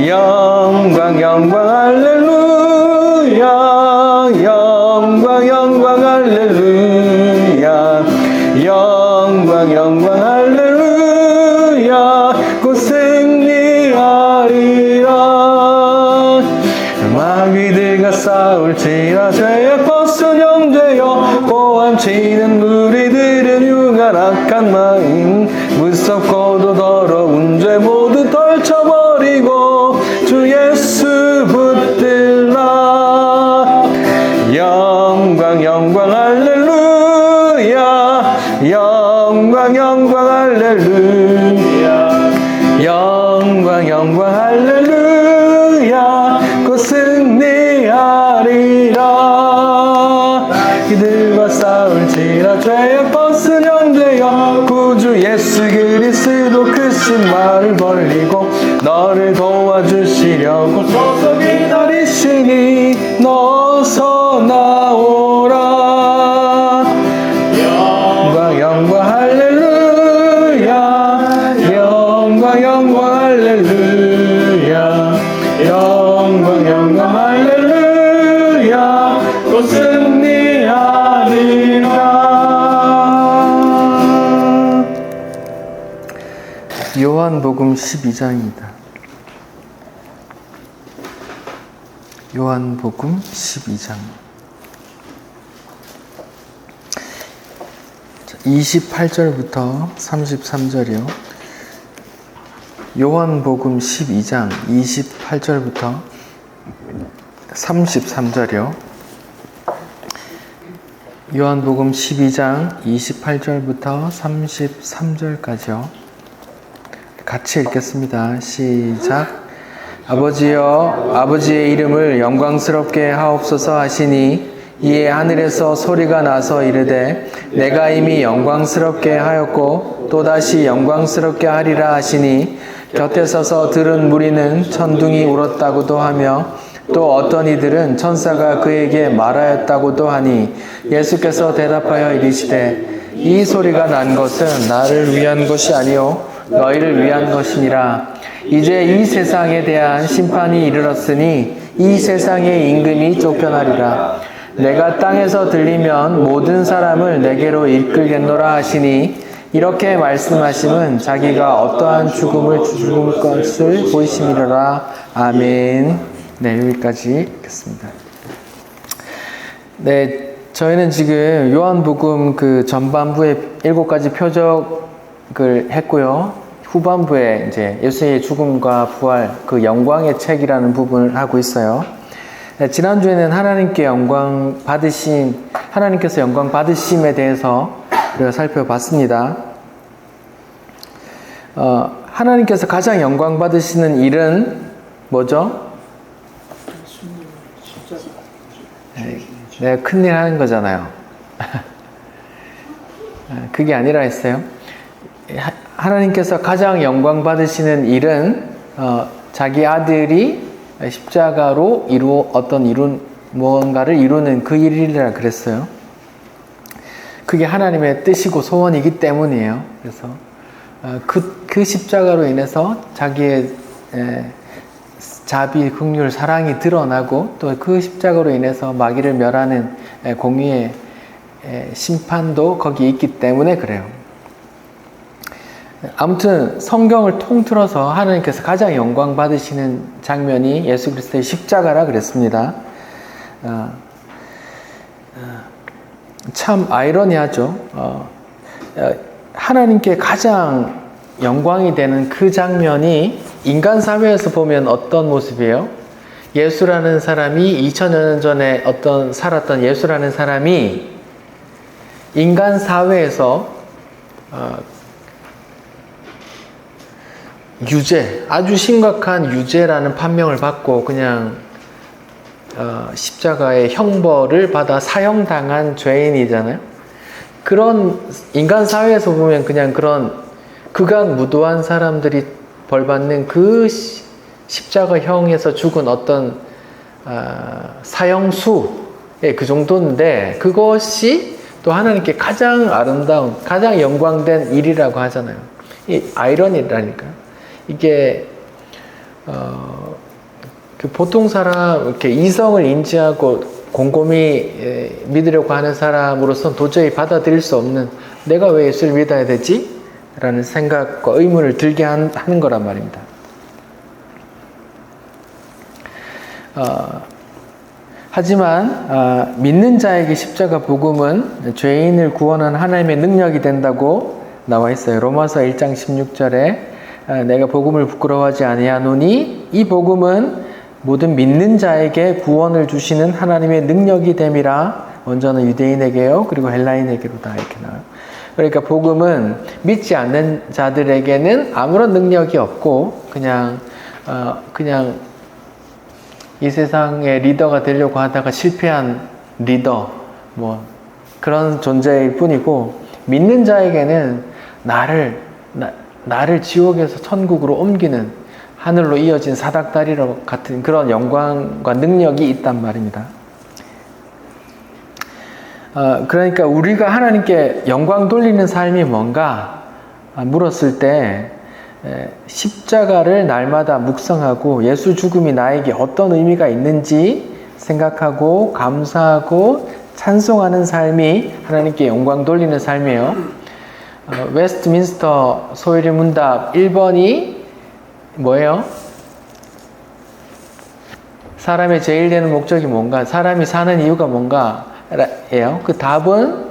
영광 영광 할렐루야 영광 영광 할렐루야 영광 영광 할렐루야 곧 승리하리라 마귀들과 싸울지라 죄에 벗은 형제여 고함치는 무리들은 흉한 악한 마음 무섭고도 더러운 죄 모두 떨쳐버리고 주 예수 붙들라 영광 영광 할렐루야 영광 영광 할렐루야 영광 영광 할렐루야 곧 승리하리라 이들과 싸울지라 죄에 벗은 형제여 구주 예수 그리스도 그 신발을 벌리고 너를 도와주시려고 서서 기다리시니 너서 나오라 영광 영광 할렐루야 영광 영광 할렐루야 영광 영광 할렐루야 또 승리하리라. 요한복음 12장입니다. 요한복음 12장 28절부터 33절이요. 요한복음 12장 28절부터 33절이요. 요한복음 12장 28절부터 33절까지요. 같이 읽겠습니다. 시작. 아버지여 아버지의 이름을 영광스럽게 하옵소서 하시니 이에 하늘에서 소리가 나서 이르되 내가 이미 영광스럽게 하였고 또다시 영광스럽게 하리라 하시니 곁에 서서 들은 무리는 천둥이 울었다고도 하며 또 어떤 이들은 천사가 그에게 말하였다고도 하니 예수께서 대답하여 이르시되 이 소리가 난 것은 나를 위한 것이 아니요 너희를 위한 것이니라. 이제 이 세상에 대한 심판이 이르렀으니 이 세상의 임금이 쫓겨나리라. 내가 땅에서 들리면 모든 사람을 내게로 이끌겠노라 하시니 이렇게 말씀하심은 자기가 어떠한 죽음을 죽을 것을 보이심이로라. 아멘. 네, 여기까지 읽겠습니다. 네, 저희는 지금 요한복음 그 전반부에 7가지 표적을 했고요. 후반부에 이제 예수의 죽음과 부활, 그 영광의 책이라는 부분을 하고 있어요. 네, 지난주에는 하나님께서 영광 받으심에 대해서 우리가 살펴봤습니다. 하나님께서 가장 영광 받으시는 일은 뭐죠? 네, 큰일 하는 거잖아요. 그게 아니라 했어요. 하나님께서 가장 영광 받으시는 일은 자기 아들이 십자가로 무언가를 이루는 그 일이라 그랬어요. 그게 하나님의 뜻이고 소원이기 때문이에요. 그래서 그 십자가로 인해서 자기의 자비, 긍휼, 사랑이 드러나고 또 그 십자가로 인해서 마귀를 멸하는 공의의 심판도 거기 있기 때문에 그래요. 아무튼 성경을 통틀어서 하나님께서 가장 영광 받으시는 장면이 예수 그리스도의 십자가라 그랬습니다. 참 아이러니하죠. 하나님께 가장 영광이 되는 그 장면이 인간 사회에서 보면 어떤 모습이에요? 예수라는 사람이 2000년 전에 살았던 예수라는 사람이 인간 사회에서 아주 심각한 유죄라는 판명을 받고 그냥 십자가의 형벌을 받아 사형당한 죄인이잖아요. 그런 인간 사회에서 보면 그냥 그런 극악무도한 사람들이 벌받는 그 십자가형에서 죽은 어떤 사형수의 그 정도인데 그것이 또 하나님께 가장 아름다운, 가장 영광된 일이라고 하잖아요. 이 아이러니라니까요. 이게 그 보통 사람, 이렇게 이성을 인지하고 곰곰이 믿으려고 하는 사람으로서는 도저히 받아들일 수 없는, 내가 왜 예수를 믿어야 되지? 라는 생각과 의문을 들게 하는 거란 말입니다. 하지만 믿는 자에게 십자가 복음은 죄인을 구원하는 하나님의 능력이 된다고 나와 있어요. 로마서 1장 16절에 내가 복음을 부끄러워하지 아니하노니 이 복음은 모든 믿는 자에게 구원을 주시는 하나님의 능력이 됨이라. 먼저는 유대인에게요, 그리고 헬라인에게로 다 이렇게 나와요. 그러니까 복음은 믿지 않는 자들에게는 아무런 능력이 없고 그냥 이 세상의 리더가 되려고 하다가 실패한 리더, 뭐 그런 존재일 뿐이고, 믿는 자에게는 나를 지옥에서 천국으로 옮기는 하늘로 이어진 사닥다리로 같은 그런 영광과 능력이 있단 말입니다. 그러니까 우리가 하나님께 영광 돌리는 삶이 뭔가 물었을 때 십자가를 날마다 묵상하고 예수 죽음이 나에게 어떤 의미가 있는지 생각하고 감사하고 찬송하는 삶이 하나님께 영광 돌리는 삶이에요. 웨스트민스터 소요리 문답 1번이 뭐예요? 사람의 제일 되는 목적이 뭔가? 사람이 사는 이유가 뭔가? 예요. 그 답은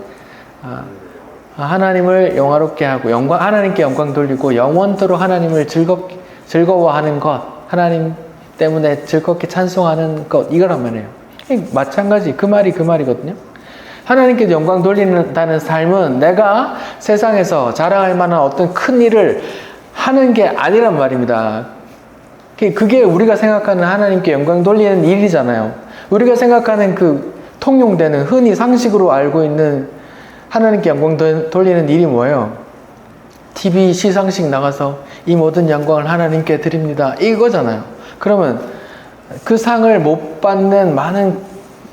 하나님을 영화롭게 하고 하나님께 영광 돌리고 영원토록 하나님을 즐거워하는 것, 하나님 때문에 즐겁게 찬송하는 것, 이거란 말이에요. 마찬가지 그 말이거든요. 하나님께 영광 돌린다는 삶은 내가 세상에서 자랑할 만한 어떤 큰 일을 하는 게 아니란 말입니다. 그게 우리가 생각하는 하나님께 영광 돌리는 일이잖아요. 우리가 생각하는 그 통용되는 흔히 상식으로 알고 있는 하나님께 영광 돌리는 일이 뭐예요? TV 시상식 나가서 이 모든 영광을 하나님께 드립니다, 이거잖아요. 그러면 그 상을 못 받는 많은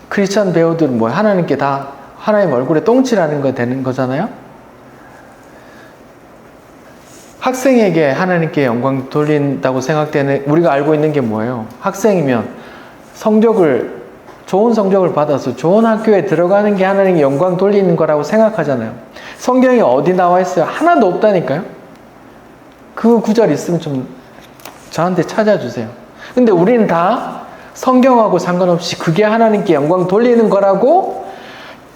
크리스천 배우들은 뭐예요? 하나님께 다 하나님 얼굴에 똥칠하는 거 되는 거잖아요. 학생에게 하나님께 영광 돌린다고 생각되는, 우리가 알고 있는 게 뭐예요? 학생이면 좋은 성적을 받아서 좋은 학교에 들어가는 게 하나님께 영광 돌리는 거라고 생각하잖아요. 성경에 어디 나와 있어요? 하나도 없다니까요. 그 구절 있으면 좀 저한테 찾아주세요. 근데 우리는 다 성경하고 상관없이 그게 하나님께 영광 돌리는 거라고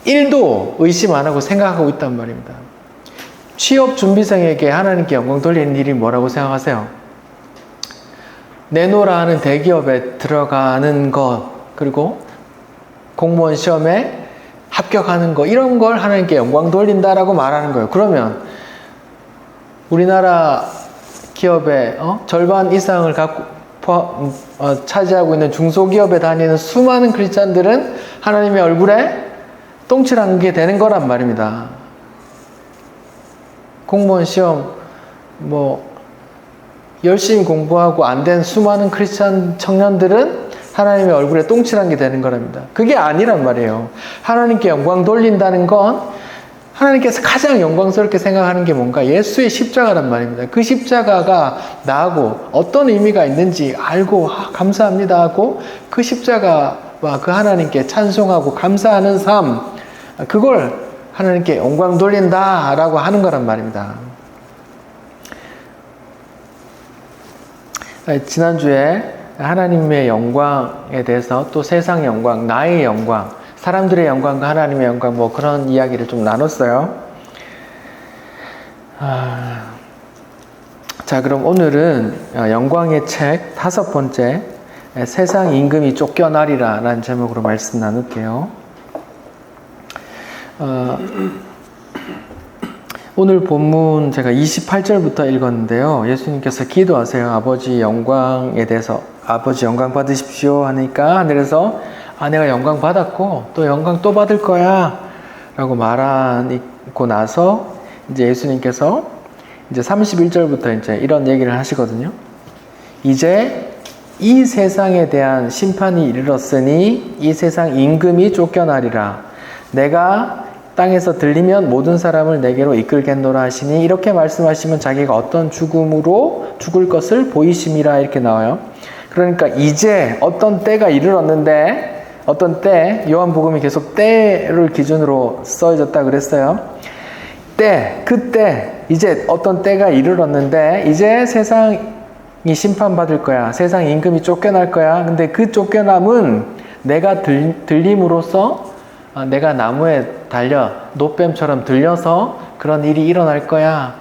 1도 의심 안 하고 생각하고 있단 말입니다. 취업 준비생에게 하나님께 영광 돌리는 일이 뭐라고 생각하세요? 내노라 하는 대기업에 들어가는 것, 그리고 공무원 시험에 합격하는 거, 이런 걸 하나님께 영광 돌린다라고 말하는 거예요. 그러면 우리나라 기업의 절반 이상을 차지하고 있는 중소기업에 다니는 수많은 크리스찬들은 하나님의 얼굴에 똥칠한 게 되는 거란 말입니다. 공무원 시험 열심히 공부하고 안 된 수많은 크리스찬 청년들은 하나님의 얼굴에 똥칠한 게 되는 거랍니다. 그게 아니란 말이에요. 하나님께 영광 돌린다는 건 하나님께서 가장 영광스럽게 생각하는 게 뭔가? 예수의 십자가란 말입니다. 그 십자가가 나하고 어떤 의미가 있는지 알고 감사합니다 하고 그 십자가와 그 하나님께 찬송하고 감사하는 삶, 그걸 하나님께 영광 돌린다라고 하는 거란 말입니다. 지난주에 하나님의 영광에 대해서, 또 세상의 영광, 나의 영광, 사람들의 영광과 하나님의 영광, 그런 이야기를 좀 나눴어요. 자, 그럼 오늘은 영광의 책 5번째, 세상 임금이 쫓겨나리라 라는 제목으로 말씀 나눌게요. 오늘 본문 제가 28절부터 읽었는데요. 예수님께서 기도하세요. 아버지 영광에 대해서, 아버지 영광 받으십시오 하니까 하늘에서 내가 영광 받았고 또 영광 또 받을 거야 라고 말하고 나서 이제 예수님께서 이제 31절부터 이제 이런 얘기를 하시거든요. 이제 이 세상에 대한 심판이 이르렀으니 이 세상 임금이 쫓겨나리라. 내가 땅에서 들리면 모든 사람을 내게로 이끌겠노라 하시니 이렇게 말씀하시면 자기가 어떤 죽음으로 죽을 것을 보이심이라 이렇게 나와요. 그러니까 이제 어떤 때가 이르렀는데 어떤 때 요한복음이 계속 때를 기준으로 써졌다 그랬어요. 때, 그때 이제 어떤 때가 이르렀는데 이제 세상이 심판받을 거야. 세상 임금이 쫓겨날 거야. 근데 그 쫓겨남은 내가 들림으로써 내가 나무에 달려 노뱀처럼 들려서 그런 일이 일어날 거야.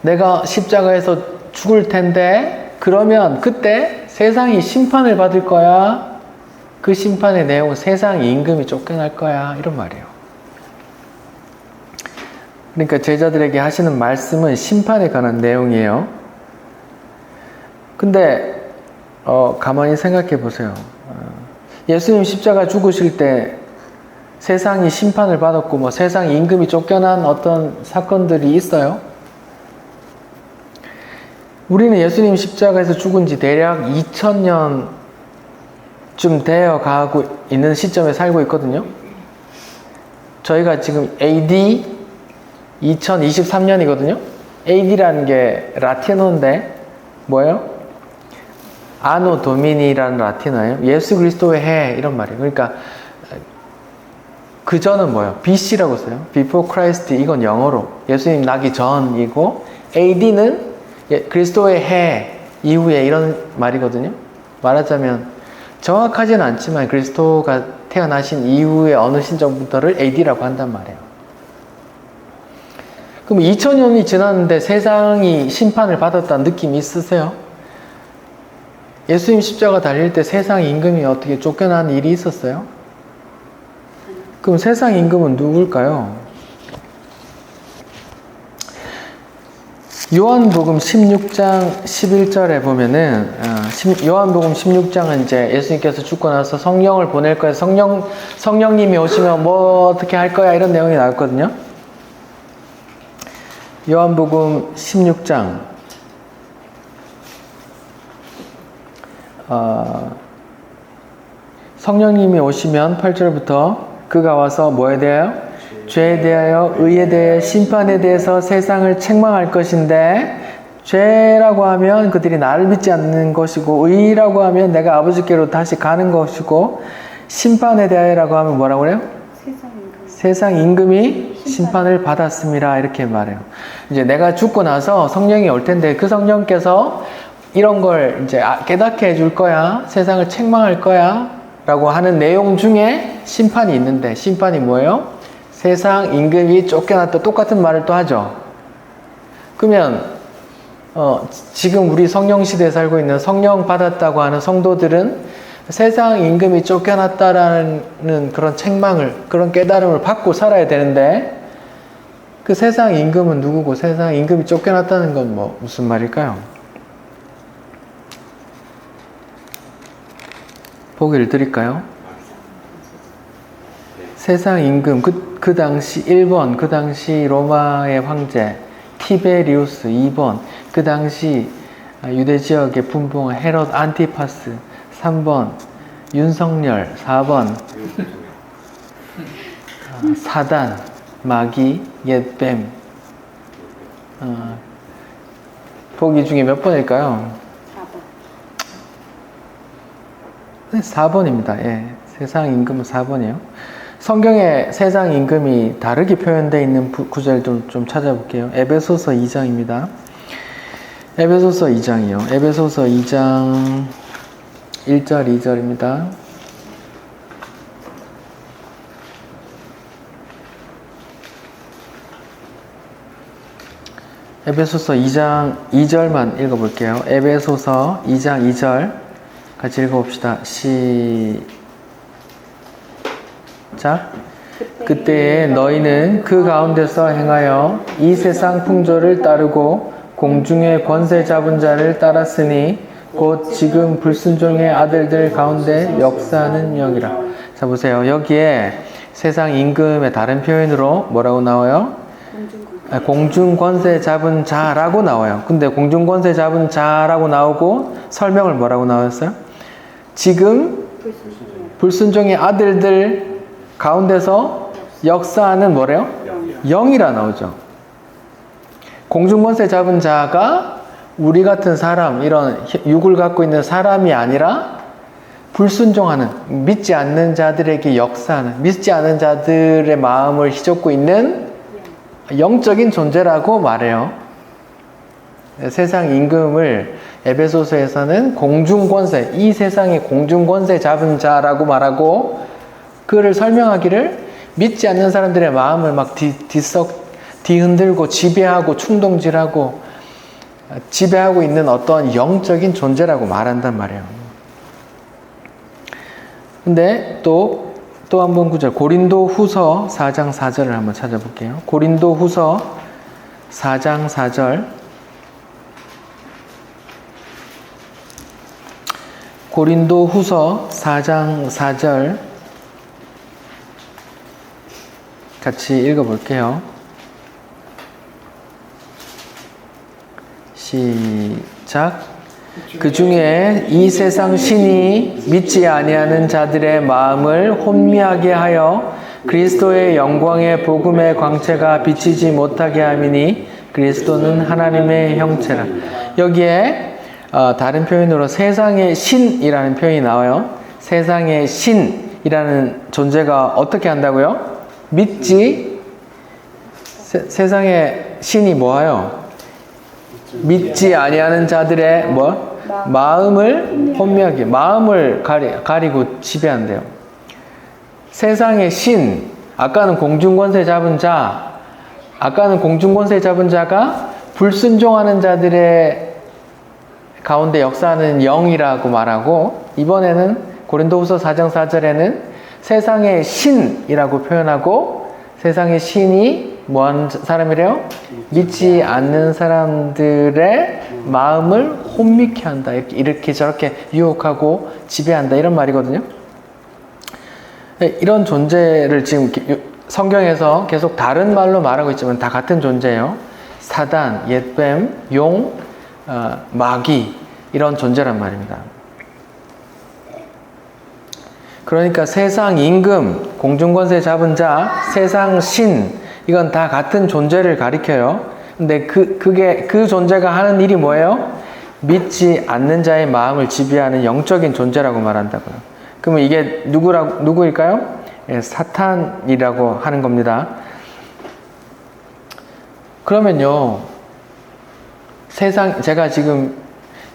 내가 십자가에서 죽을 텐데 그러면 그때 세상이 심판을 받을 거야. 그 심판의 내용은 세상 임금이 쫓겨날 거야. 이런 말이에요. 그러니까 제자들에게 하시는 말씀은 심판에 관한 내용이에요. 근데 가만히 생각해 보세요. 예수님 십자가 죽으실 때 세상이 심판을 받았고 뭐 세상 임금이 쫓겨난 어떤 사건들이 있어요. 우리는 예수님 십자가에서 죽은 지 대략 2000년쯤 되어 가고 있는 시점에 살고 있거든요. 저희가 지금 AD 2023년이거든요. AD라는 게 라틴어인데 뭐예요? 아노 도미니라는 라틴어예요. 예수 그리스도의 해 이런 말이에요. 그러니까 그 전은 뭐예요? BC라고 써요. Before Christ 이건 영어로 예수님 나기 전이고 AD는 그리스도의 해 이후에 이런 말이거든요. 말하자면 정확하지는 않지만 그리스도가 태어나신 이후에 어느 시점부터를 AD라고 한단 말이에요. 그럼 2000년이 지났는데 세상이 심판을 받았다는 느낌이 있으세요? 예수님 십자가 달릴 때 세상 임금이 어떻게 쫓겨난 일이 있었어요? 그럼 세상 임금은 누굴까요? 요한복음 16장 11절에 보면은 요한복음 16장은 이제 예수님께서 죽고 나서 성령을 보낼 거예요. 성령님이 오시면 뭐 어떻게 할 거야 이런 내용이 나왔거든요. 요한복음 16장 성령님이 오시면 8절부터 그가 와서 뭐에 대하여? 죄에 대하여, 의에 대하여, 심판에 대해서 세상을 책망할 것인데 죄라고 하면 그들이 나를 믿지 않는 것이고 의라고 하면 내가 아버지께로 다시 가는 것이고 심판에 대하여라고 하면 뭐라고 그래요? 세상 임금이 심판을 받았습니다. 이렇게 말해요. 이제 내가 죽고 나서 성령이 올 텐데 그 성령께서 이런 걸 이제 깨닫게 해줄 거야. 세상을 책망할 거야. 라고 하는 내용 중에 심판이 있는데 심판이 뭐예요? 세상 임금이 쫓겨났다. 똑같은 말을 또 하죠. 그러면 지금 우리 성령 시대에 살고 있는 성령 받았다고 하는 성도들은 세상 임금이 쫓겨났다라는 그런 책망을, 그런 깨달음을 받고 살아야 되는데 그 세상 임금은 누구고 세상 임금이 쫓겨났다는 건 뭐 무슨 말일까요? 보기를 드릴까요? 세상 임금, 그 당시 1번, 그 당시 로마의 황제 티베리우스 2번, 그 당시 유대 지역에 분봉한 헤롯 안티파스 3번, 윤석열 4번, 사단, 마귀, 옛뱀. 보기 중에 몇 번일까요? 4번. 4번입니다. 예. 세상 임금은 4번이에요. 성경에 세상 임금이 다르게 표현되어 있는 구절들 좀 찾아볼게요. 에베소서 2장입니다. 에베소서 2장이요. 에베소서 2장 1절, 2절입니다. 에베소서 2장 2절만 읽어볼게요. 에베소서 2장 2절 같이 읽어봅시다. 시작. 그때에 너희는 그 가운데서 행하여 이 세상 풍조를 따르고 공중의 권세 잡은 자를 따랐으니 곧 지금 불순종의 아들들 가운데 역사하는 영이라. 자 보세요. 여기에 세상 임금의 다른 표현으로 뭐라고 나와요? 공중권세 잡은 자라고 나와요. 근데 공중권세 잡은 자라고 나오고 설명을 뭐라고 나왔어요? 지금 불순종의 아들들 가운데서 역사는 뭐래요? 영이라 나오죠. 공중권세 잡은 자가 우리 같은 사람, 이런 육을 갖고 있는 사람이 아니라 불순종하는, 믿지 않는 자들에게 역사하는, 믿지 않는 자들의 마음을 휘젓고 있는 영적인 존재라고 말해요. 세상 임금을 에베소서에서는 공중권세, 이 세상의 공중권세 잡은 자라고 말하고, 그를 설명하기를 믿지 않는 사람들의 마음을 막 뒤흔들고 지배하고 충동질하고 지배하고 있는 어떤 영적인 존재라고 말한단 말이에요. 근데 또 한 번 구절, 고린도 후서 4장 4절을 한번 찾아볼게요. 고린도 후서 4장 4절. 고린도 후서 4장 4절 같이 읽어볼게요. 시작. 그 중에 이 세상 신이 믿지 아니하는 자들의 마음을 혼미하게 하여 그리스도의 영광의 복음의 광채가 비치지 못하게 함이니 그리스도는 하나님의 형체라. 여기에 다른 표현으로 세상의 신이라는 표현이 나와요. 세상의 신이라는 존재가 어떻게 한다고요? 믿지, 세상의 신이 뭐예요? 믿지 아니하는 자들의 마음을 혼미하게, 마음을 가리고 지배한대요. 세상의 신, 아까는 공중권세 잡은 자, 아까는 공중권세 잡은 자가 불순종하는 자들의 가운데 역사하는 영이라고 말하고, 이번에는 고린도후서 4장 4절에는 세상의 신이라고 표현하고, 세상의 신이 뭐하는 사람이래요? 믿지 않는 사람들의 마음을 혼미케 한다. 이렇게 저렇게 유혹하고 지배한다. 이런 말이거든요. 이런 존재를 지금 성경에서 계속 다른 말로 말하고 있지만 다 같은 존재예요. 사단, 옛뱀, 용, 마귀, 이런 존재란 말입니다. 그러니까 세상 임금, 공중권세 잡은 자, 세상 신, 이건 다 같은 존재를 가리켜요. 근데 그 존재가 하는 일이 뭐예요? 믿지 않는 자의 마음을 지배하는 영적인 존재라고 말한다고요. 그러면 이게 누구일까요? 사탄이라고 하는 겁니다. 그러면요, 제가 지금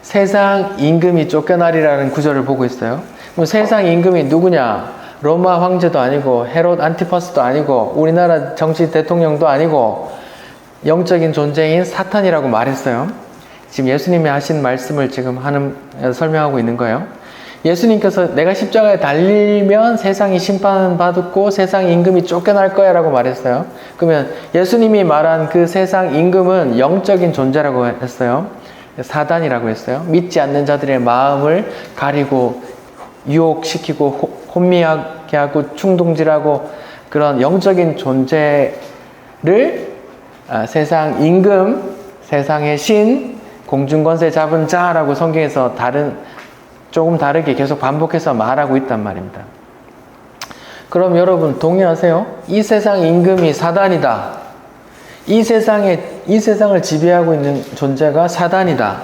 세상 임금이 쫓겨나리라는 구절을 보고 있어요. 그럼 세상 임금이 누구냐? 로마 황제도 아니고 헤롯 안티파스도 아니고 우리나라 정치 대통령도 아니고 영적인 존재인 사탄이라고 말했어요. 지금 예수님이 하신 말씀을 지금 설명하고 있는 거예요. 예수님께서 내가 십자가에 달리면 세상이 심판받고 세상 임금이 쫓겨날 거야 라고 말했어요. 그러면 예수님이 말한 그 세상 임금은 영적인 존재라고 했어요. 사단이라고 했어요. 믿지 않는 자들의 마음을 가리고 유혹시키고 혼미하게 하고 충동질하고 그런 영적인 존재를 세상 임금, 세상의 신, 공중권세 잡은 자라고 성경에서 조금 다르게 계속 반복해서 말하고 있단 말입니다. 그럼 여러분 동의하세요? 이 세상 임금이 사단이다. 이 세상을 지배하고 있는 존재가 사단이다.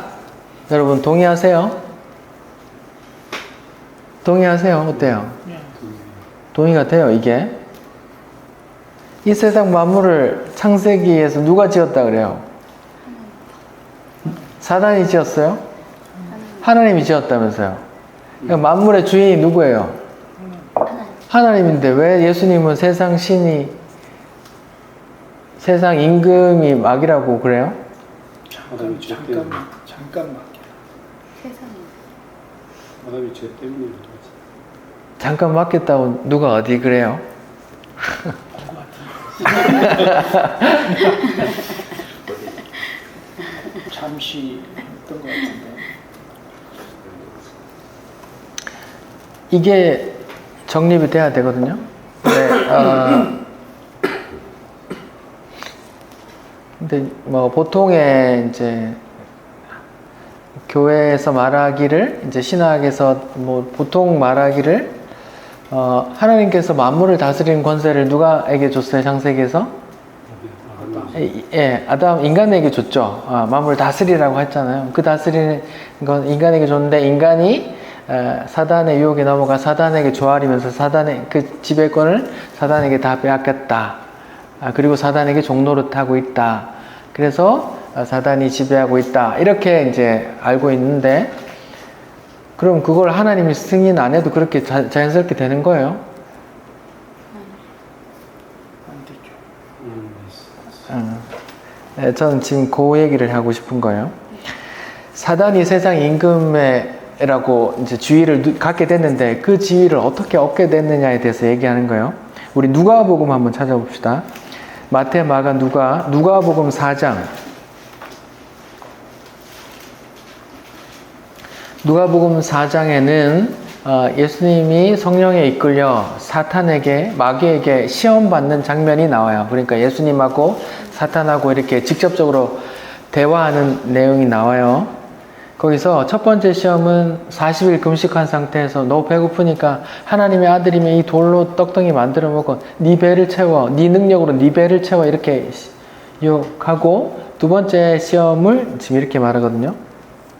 여러분 동의하세요? 동의하세요? 어때요? 동의가 돼요, 이게? 이 세상 만물을 창세기에서 누가 지었다 그래요? 사단이 지었어요? 하나님이 지었다면서요? 그러니까 만물의 주인이 누구예요? 하나님인데 왜 예수님은 세상 신이, 세상 임금이 마귀라고 그래요? 잠깐만. 아담이 죄 때문에 잠깐 맡겠다고 누가 어디 그래요? 잠시 했던 것 같은데. 이게 정립이 돼야 되거든요. 근데 뭐 보통의 이제 교회에서 말하기를, 이제 신학에서 뭐 보통 말하기를 하나님께서 만물을 다스리는 권세를 누가에게 줬어요? 창세기에서? 예, 아담 인간에게 줬죠. 만물을 다스리라고 했잖아요. 그 다스리는 건 인간에게 줬는데 인간이 사단의 유혹에 넘어가 사단에게 조아리면서 사단의 그 지배권을 사단에게 다 빼앗겼다. 그리고 사단에게 종노릇하고 있다. 그래서 사단이 지배하고 있다. 이렇게 이제 알고 있는데, 그럼 그걸 하나님이 승인 안 해도 그렇게 자연스럽게 되는 거예요? 안 되죠. 네, 저는 지금 그 얘기를 하고 싶은 거예요. 사단이 세상 임금이라고 이제 지위를 갖게 됐는데 그 지위를 어떻게 얻게 됐느냐에 대해서 얘기하는 거예요. 우리 누가복음 한번 찾아봅시다. 마태, 마가, 누가복음 4장. 누가복음 4장에는 예수님이 성령에 이끌려 사탄에게, 마귀에게 시험받는 장면이 나와요. 그러니까 예수님하고 사탄하고 이렇게 직접적으로 대화하는 내용이 나와요. 거기서 첫 번째 시험은 40일 금식한 상태에서 너 배고프니까 하나님의 아들이면 이 돌로 떡덩이 만들어 먹어. 네 배를 채워. 네 능력으로 네 배를 채워. 이렇게 유혹하고, 두 번째 시험을 지금 이렇게 말하거든요.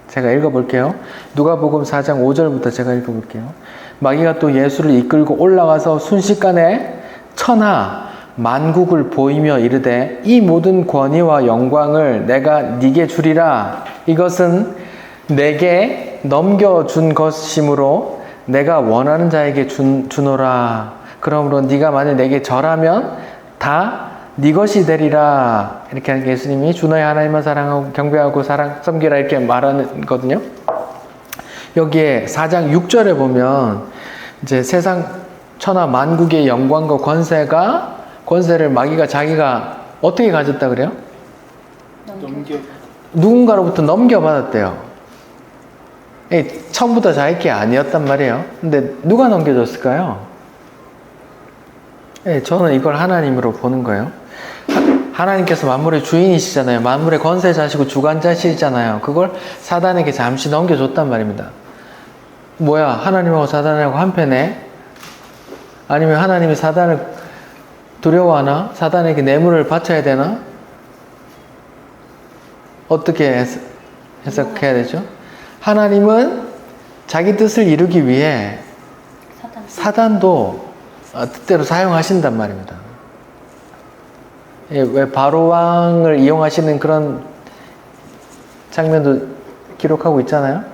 제가 읽어볼게요. 누가복음 4장 5절부터 제가 읽어볼게요. 마귀가 또 예수를 이끌고 올라가서 순식간에 천하 만국을 보이며 이르되 이 모든 권위와 영광을 내가 네게 주리라. 이것은 내게 넘겨준 것이므로 내가 원하는 자에게 주노라. 그러므로 네가 만일 내게 절하면 다 네 것이 되리라. 이렇게 하니까 예수님이 주 너의 하나님만 사랑하고 경배하고 섬기라 이렇게 말하거든요. 여기에 4장 6절에 보면 이제 세상 천하 만국의 영광과 권세를 마귀가 자기가 어떻게 가졌다 그래요? 누군가로부터 넘겨받았대요. 처음부터 자기 게 아니었단 말이에요. 근데 누가 넘겨줬을까요? 저는 이걸 하나님으로 보는 거예요. 하나님께서 만물의 주인이시잖아요. 만물의 권세자시고 주관자시잖아요. 그걸 사단에게 잠시 넘겨줬단 말입니다. 뭐야, 하나님하고 사단하고 한패네? 아니면 하나님이 사단을 두려워하나? 사단에게 뇌물을 바쳐야 되나? 어떻게 해석해야 되죠? 하나님은 자기 뜻을 이루기 위해 사단도 뜻대로 사용하신단 말입니다. 왜 바로왕을 이용하시는 그런 장면도 기록하고 있잖아요.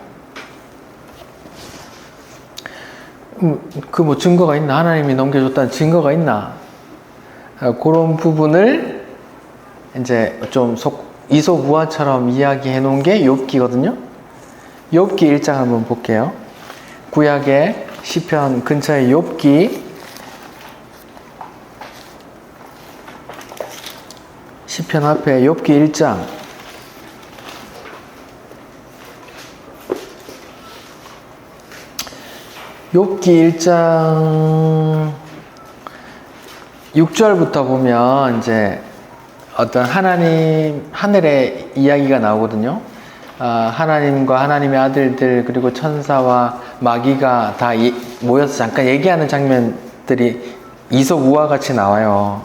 그 뭐 증거가 있나? 하나님이 넘겨줬다는 증거가 있나? 그런 부분을 이제 좀 이소무화처럼 이야기해 놓은 게 욥기거든요. 욥기 1장 한번 볼게요. 구약의 시편 근처에 욥기 시편 앞에 욥기 1장 욥기 1장 6절부터 보면 이제 어떤 하늘의 이야기가 나오거든요. 하나님과 하나님의 아들들 그리고 천사와 마귀가 다 모여서 잠깐 얘기하는 장면들이 이소우와 같이 나와요.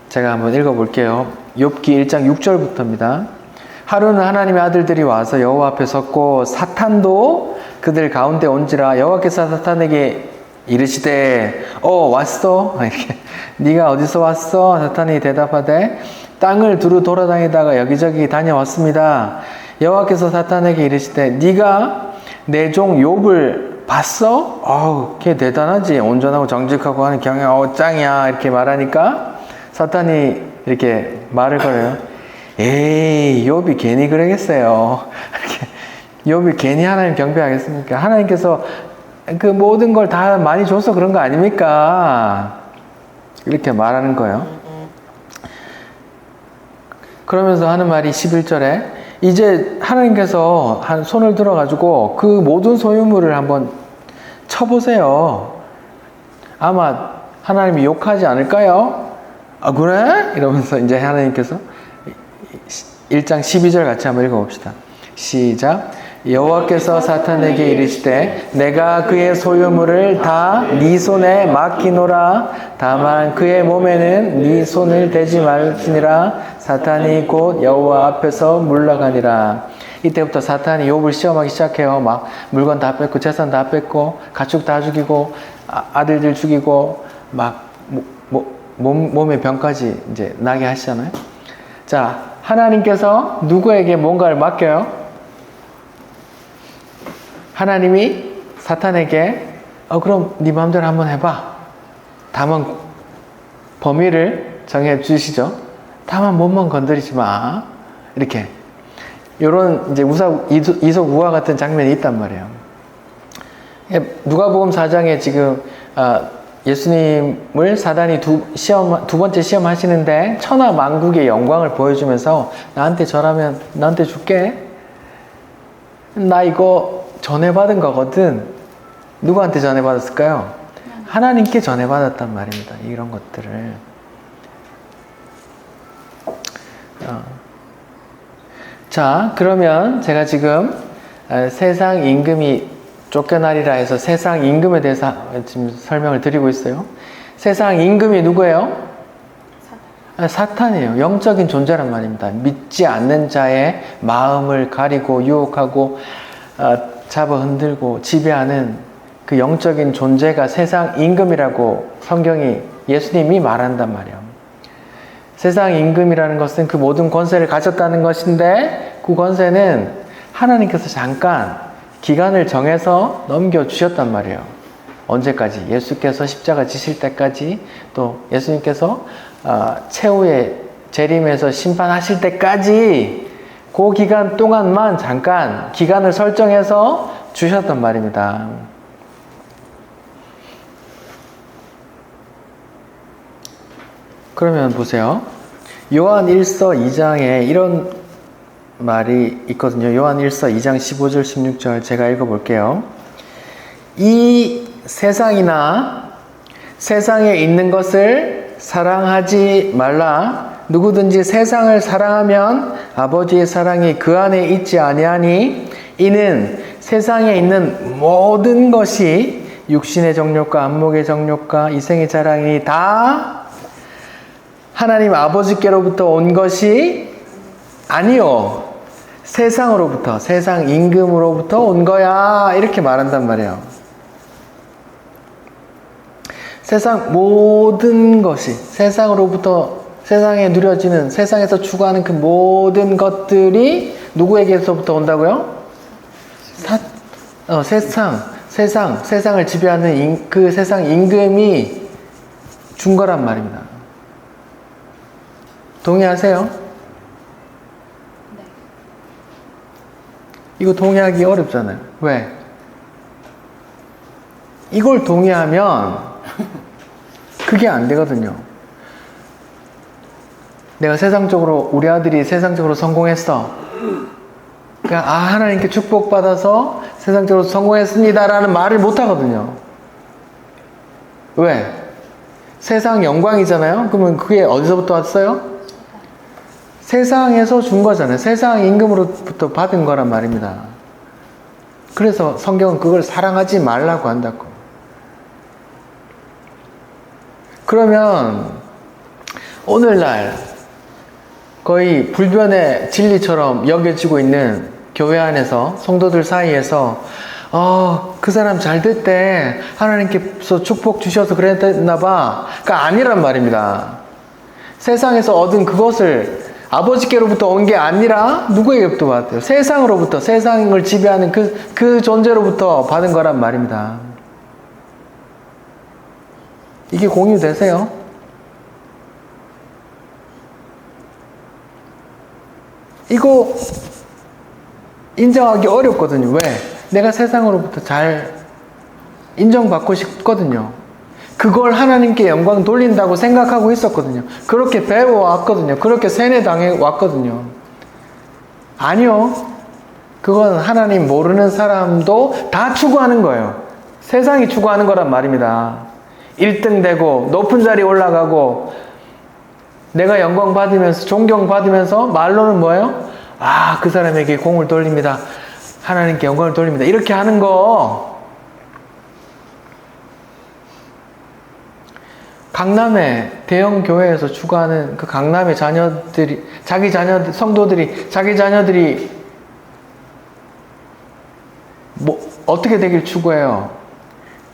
제가 한번 읽어볼게요. 욥기 1장 6절부터입니다. 하루는 하나님의 아들들이 와서 여호와 앞에 섰고 사탄도 그들 가운데 온지라. 여호와께서 사탄에게 이르시되 왔어? 이렇게 네가 어디서 왔어? 사탄이 대답하되 땅을 두루 돌아다니다가 여기저기 다녀왔습니다. 여호와께서 사탄에게 이르시되 네가 내 종 욥을 봤어? 걔 대단하지. 온전하고 정직하고 하는 경영 짱이야. 이렇게 말하니까 사탄이 이렇게 말을 걸어요. 에이, 욥이 괜히 그러겠어요. 욥이 괜히 하나님 경배하겠습니까? 하나님께서 그 모든 걸 다 많이 줘서 그런 거 아닙니까? 이렇게 말하는 거예요. 그러면서 하는 말이 11절에 이제 하나님께서 한 손을 들어가지고 그 모든 소유물을 한번 쳐보세요. 아마 하나님이 욕하지 않을까요? 그래? 이러면서 이제 하나님께서 1장 12절 같이 한번 읽어봅시다. 시작. 여호와께서 사탄에게 이르시되 내가 그의 소유물을 다 네 손에 맡기노라. 다만 그의 몸에는 네 손을 대지 말지니라. 사탄이 곧 여호와 앞에서 물러가니라. 이때부터 사탄이 욥을 시험하기 시작해요. 막 물건 다 뺏고 재산 다 뺏고 가축 다 죽이고 아들들 죽이고 막 몸의 병까지 이제 나게 하시잖아요. 자, 하나님께서 누구에게 뭔가를 맡겨요? 하나님이 사탄에게 그럼 네 마음대로 한번 해봐. 다만 범위를 정해 주시죠. 다만 몸만 건드리지 마. 이렇게 요런 이제 이속 우화 같은 장면이 있단 말이에요. 누가복음 4장에 지금 예수님을 사단이 두 번째 시험 하시는데 천하 만국의 영광을 보여주면서 나한테 절하면 나한테 줄게. 나 이거 전해받은 거거든. 누구한테 전해받았을까요? 하나님께 전해받았단 말입니다. 이런 것들을. 자, 그러면 제가 지금 세상 임금이 쫓겨나리라 해서 세상 임금에 대해서 지금 설명을 드리고 있어요. 세상 임금이 누구예요? 사탄이에요. 영적인 존재란 말입니다. 믿지 않는 자의 마음을 가리고 유혹하고 잡아 흔들고 지배하는 그 영적인 존재가 세상 임금이라고 성경이 예수님이 말한단 말이에요. 세상 임금이라는 것은 그 모든 권세를 가졌다는 것인데 그 권세는 하나님께서 잠깐 기간을 정해서 넘겨주셨단 말이에요. 언제까지? 예수께서 십자가 지실 때까지, 또 예수님께서 최후의 재림에서 심판하실 때까지 그 기간 동안만 잠깐 기간을 설정해서 주셨단 말입니다. 그러면 보세요. 요한 1서 2장에 이런 말이 있거든요. 요한 1서 2장 15절 16절 제가 읽어볼게요. 이 세상이나 세상에 있는 것을 사랑하지 말라. 누구든지 세상을 사랑하면 아버지의 사랑이 그 안에 있지 아니하니 이는 세상에 있는 모든 것이 육신의 정욕과 안목의 정욕과 이생의 자랑이 다 하나님 아버지께로부터 온 것이 아니요 세상으로부터, 세상 임금으로부터 온 거야, 이렇게 말한단 말이에요. 세상 모든 것이 세상으로부터, 세상에 누려지는, 세상에서 추구하는 그 모든 것들이 누구에게서부터 온다고요? 세상을 지배하는 그 세상 임금이 준 거란 말입니다. 동의하세요? 네. 이거 동의하기 어렵잖아요. 왜? 이걸 동의하면 그게 안 되거든요. 내가 세상적으로, 우리 아들이 세상적으로 성공했어. 그러니까 하나님께 축복받아서 세상적으로 성공했습니다라는 말을 못 하거든요. 왜? 세상 영광이잖아요. 그러면 그게 어디서부터 왔어요? 세상에서 준 거잖아요. 세상 임금으로부터 받은 거란 말입니다. 그래서 성경은 그걸 사랑하지 말라고 한다고. 그러면 오늘날 거의 불변의 진리처럼 여겨지고 있는 교회 안에서 성도들 사이에서 그 사람 잘 됐대, 하나님께서 축복 주셔서 그랬나 봐, 그러니까 아니란 말입니다. 세상에서 얻은 그것을 아버지께로부터 온 게 아니라 누구에게부터 받았대요? 세상으로부터, 세상을 지배하는 그 존재로부터 받은 거란 말입니다. 이게 공유되세요? 이거 인정하기 어렵거든요. 왜? 내가 세상으로부터 잘 인정받고 싶거든요. 그걸 하나님께 영광 돌린다고 생각하고 있었거든요. 그렇게 배워왔거든요. 그렇게 세뇌당해 왔거든요. 아니요. 그건 하나님 모르는 사람도 다 추구하는 거예요. 세상이 추구하는 거란 말입니다. 1등 되고 높은 자리 올라가고 내가 영광 받으면서, 존경 받으면서 말로는 뭐예요? 그 사람에게 공을 돌립니다. 하나님께 영광을 돌립니다. 이렇게 하는 거 강남의 대형 교회에서 추구하는 그 강남의 자녀들이 성도들이 자기 자녀들이 뭐 어떻게 되길 추구해요?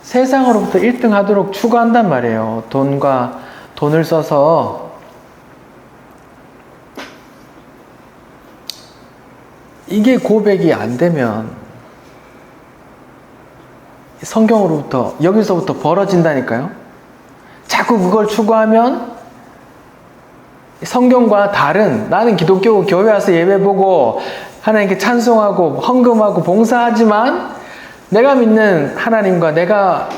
세상으로부터 1등 하도록 추구한단 말이에요. 돈을 써서 이게 고백이 안 되면 성경으로부터 여기서부터 벌어진다니까요. 자꾸 그걸 추구하면 성경과 다른 나는 기독교 교회 와서 예배 보고 하나님께 찬송하고 헌금하고 봉사하지만 내가 믿는 하나님과 내가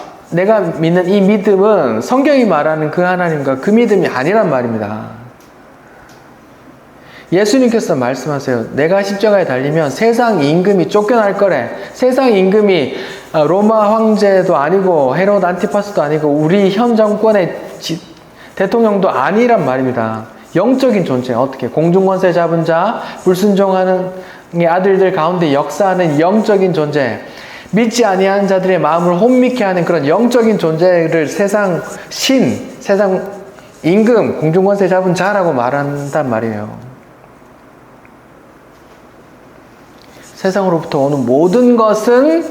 믿는 이 믿음은 성경이 말하는 그 하나님과 그 믿음이 아니란 말입니다. 예수님께서 말씀하세요. 내가 십자가에 달리면 세상 임금이 쫓겨날 거래. 세상 임금이 로마 황제도 아니고 헤롯 안티파스도 아니고 우리 현 정권의 대통령도 아니란 말입니다. 영적인 존재, 어떻게 공중권세 잡은 자, 불순종하는 아들들 가운데 역사하는 영적인 존재, 믿지 아니하는 자들의 마음을 혼미케 하는 그런 영적인 존재를 세상 임금, 공중권세 잡은 자라고 말한단 말이에요. 세상으로부터 오는 모든 것은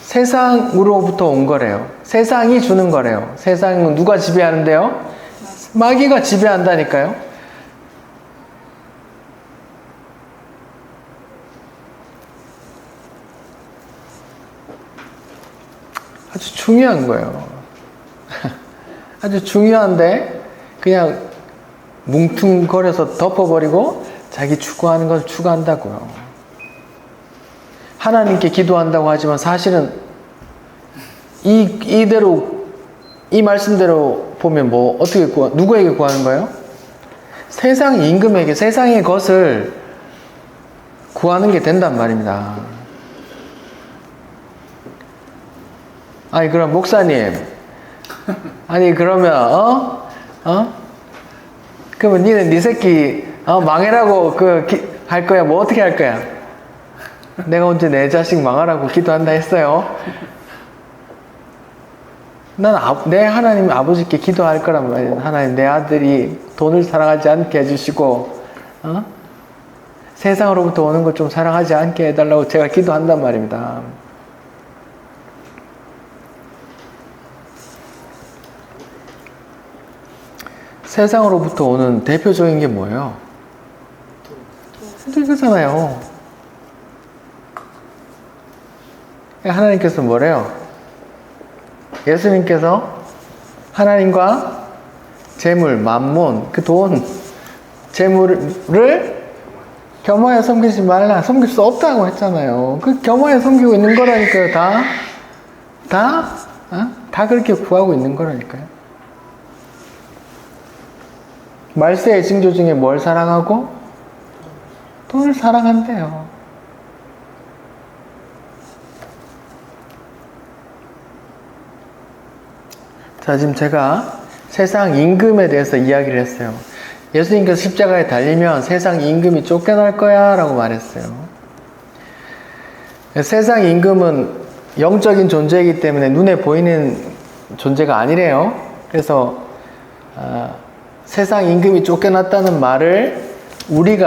세상으로부터 온 거래요. 세상이 주는 거래요. 세상은 누가 지배하는데요? 마귀가 지배한다니까요. 아주 중요한 거예요. 아주 중요한데 그냥 뭉퉁거려서 덮어버리고 자기 추구하는 걸 추구한다고요. 하나님께 기도한다고 하지만 사실은 이대로 이 말씀대로 보면 뭐 어떻게 누구에게 구하는 거예요? 세상 임금에게 세상의 것을 구하는 게 된단 말입니다. 아니 그럼 목사님, 아니 그러면 그러면 니는 네 새끼 망해라고 할 거야? 뭐 어떻게 할 거야? 내가 언제 내 자식 망하라고 기도한다 했어요? 난 내 하나님 아버지께 기도할 거란 말이에요. 하나님 내 아들이 돈을 사랑하지 않게 해주시고 세상으로부터 오는 걸 좀 사랑하지 않게 해달라고 제가 기도한단 말입니다. 세상으로부터 오는 대표적인 게 뭐예요? 이거잖아요. 하나님께서 뭐래요? 예수님께서 하나님과 재물, 만몬, 그 돈, 재물을 겸하여 섬기지 말라. 섬길 수 없다고 했잖아요. 그 겸하여 섬기고 있는 거라니까요. 다 그렇게 구하고 있는 거라니까요. 말세의 징조 중에 뭘 사랑하고? 돈을 사랑한대요. 자, 지금 제가 세상 임금에 대해서 이야기를 했어요. 예수님께서 십자가에 달리면 세상 임금이 쫓겨날 거야 라고 말했어요. 세상 임금은 영적인 존재이기 때문에 눈에 보이는 존재가 아니래요. 그래서 세상 임금이 쫓겨났다는 말을 우리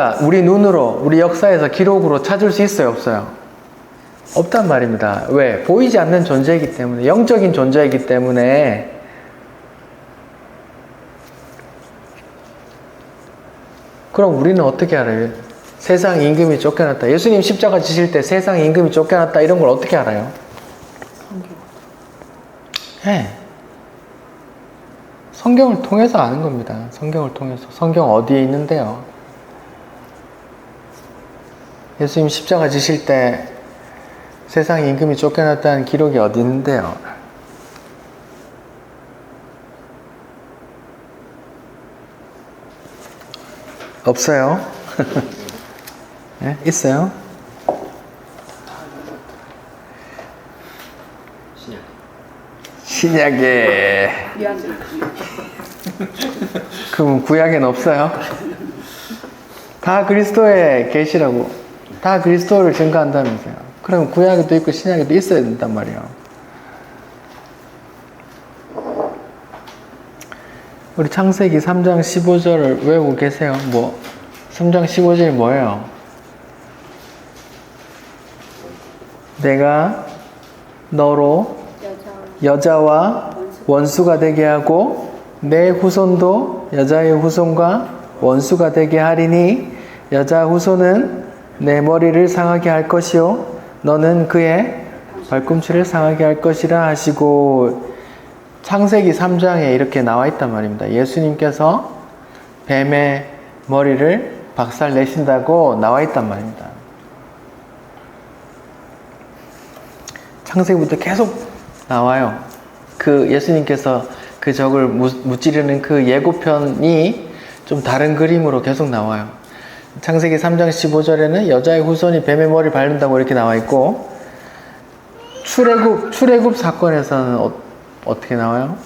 눈으로, 우리 역사에서 기록으로 찾을 수 있어요? 없어요? 없단 말입니다. 왜? 보이지 않는 존재이기 때문에, 영적인 존재이기 때문에. 그럼 우리는 어떻게 알아요? 세상 임금이 쫓겨났다. 예수님 십자가 지실 때 세상 임금이 쫓겨났다. 이런 걸 어떻게 알아요? 네. 성경을 통해서 아는 겁니다. 성경을 통해서. 성경 어디에 있는데요? 예수님 십자가 지실 때 세상 임금이 쫓겨났다는 기록이 어디 있는데요? 없어요? 네? 있어요? 신약에. 그럼 구약엔 없어요? 다 그리스도의 계시라고. 다 그리스도를 증거한다면서요. 그럼 구약에도 있고 신약에도 있어야 된단 말이에요. 우리 창세기 3장 15절을 외우고 계세요? 3장 15절이 뭐예요? 내가 너로 여자와 원수가 되게 하고 내 후손도 여자의 후손과 원수가 되게 하리니 여자 후손은 내 머리를 상하게 할 것이요 너는 그의 발꿈치를 상하게 할 것이라 하시고, 창세기 3장에 이렇게 나와 있단 말입니다. 예수님께서 뱀의 머리를 박살 내신다고 나와 있단 말입니다. 창세기부터 계속 나와요. 그 예수님께서 그 적을 무찌르는 그 예고편이 좀 다른 그림으로 계속 나와요. 창세기 3장 15절에는 여자의 후손이 뱀의 머리를 밟는다고 이렇게 나와 있고, 출애굽 사건에서는 어떻게 나와요?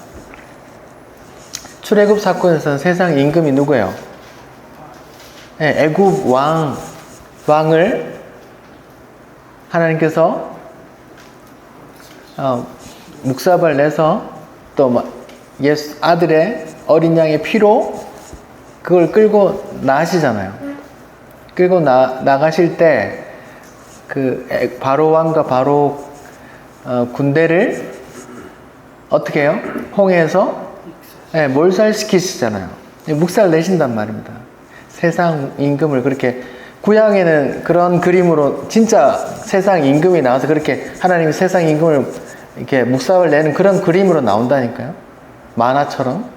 출애굽 사건에서는 세상 임금이 누구예요? 네, 애굽 왕을 하나님께서 묵사발 내서 또 아들의 어린 양의 피로 그걸 끌고 나가시잖아요. 끌고 나가실 때 그 바로 왕과 바로 군대를 어떻게 해요? 홍해에서 몰살시키시잖아요. 묵살 내신단 말입니다. 세상 임금을 그렇게, 구약에는 그런 그림으로 진짜 세상 임금이 나와서 그렇게 하나님이 세상 임금을 이렇게 묵살을 내는 그런 그림으로 나온다니까요. 만화처럼.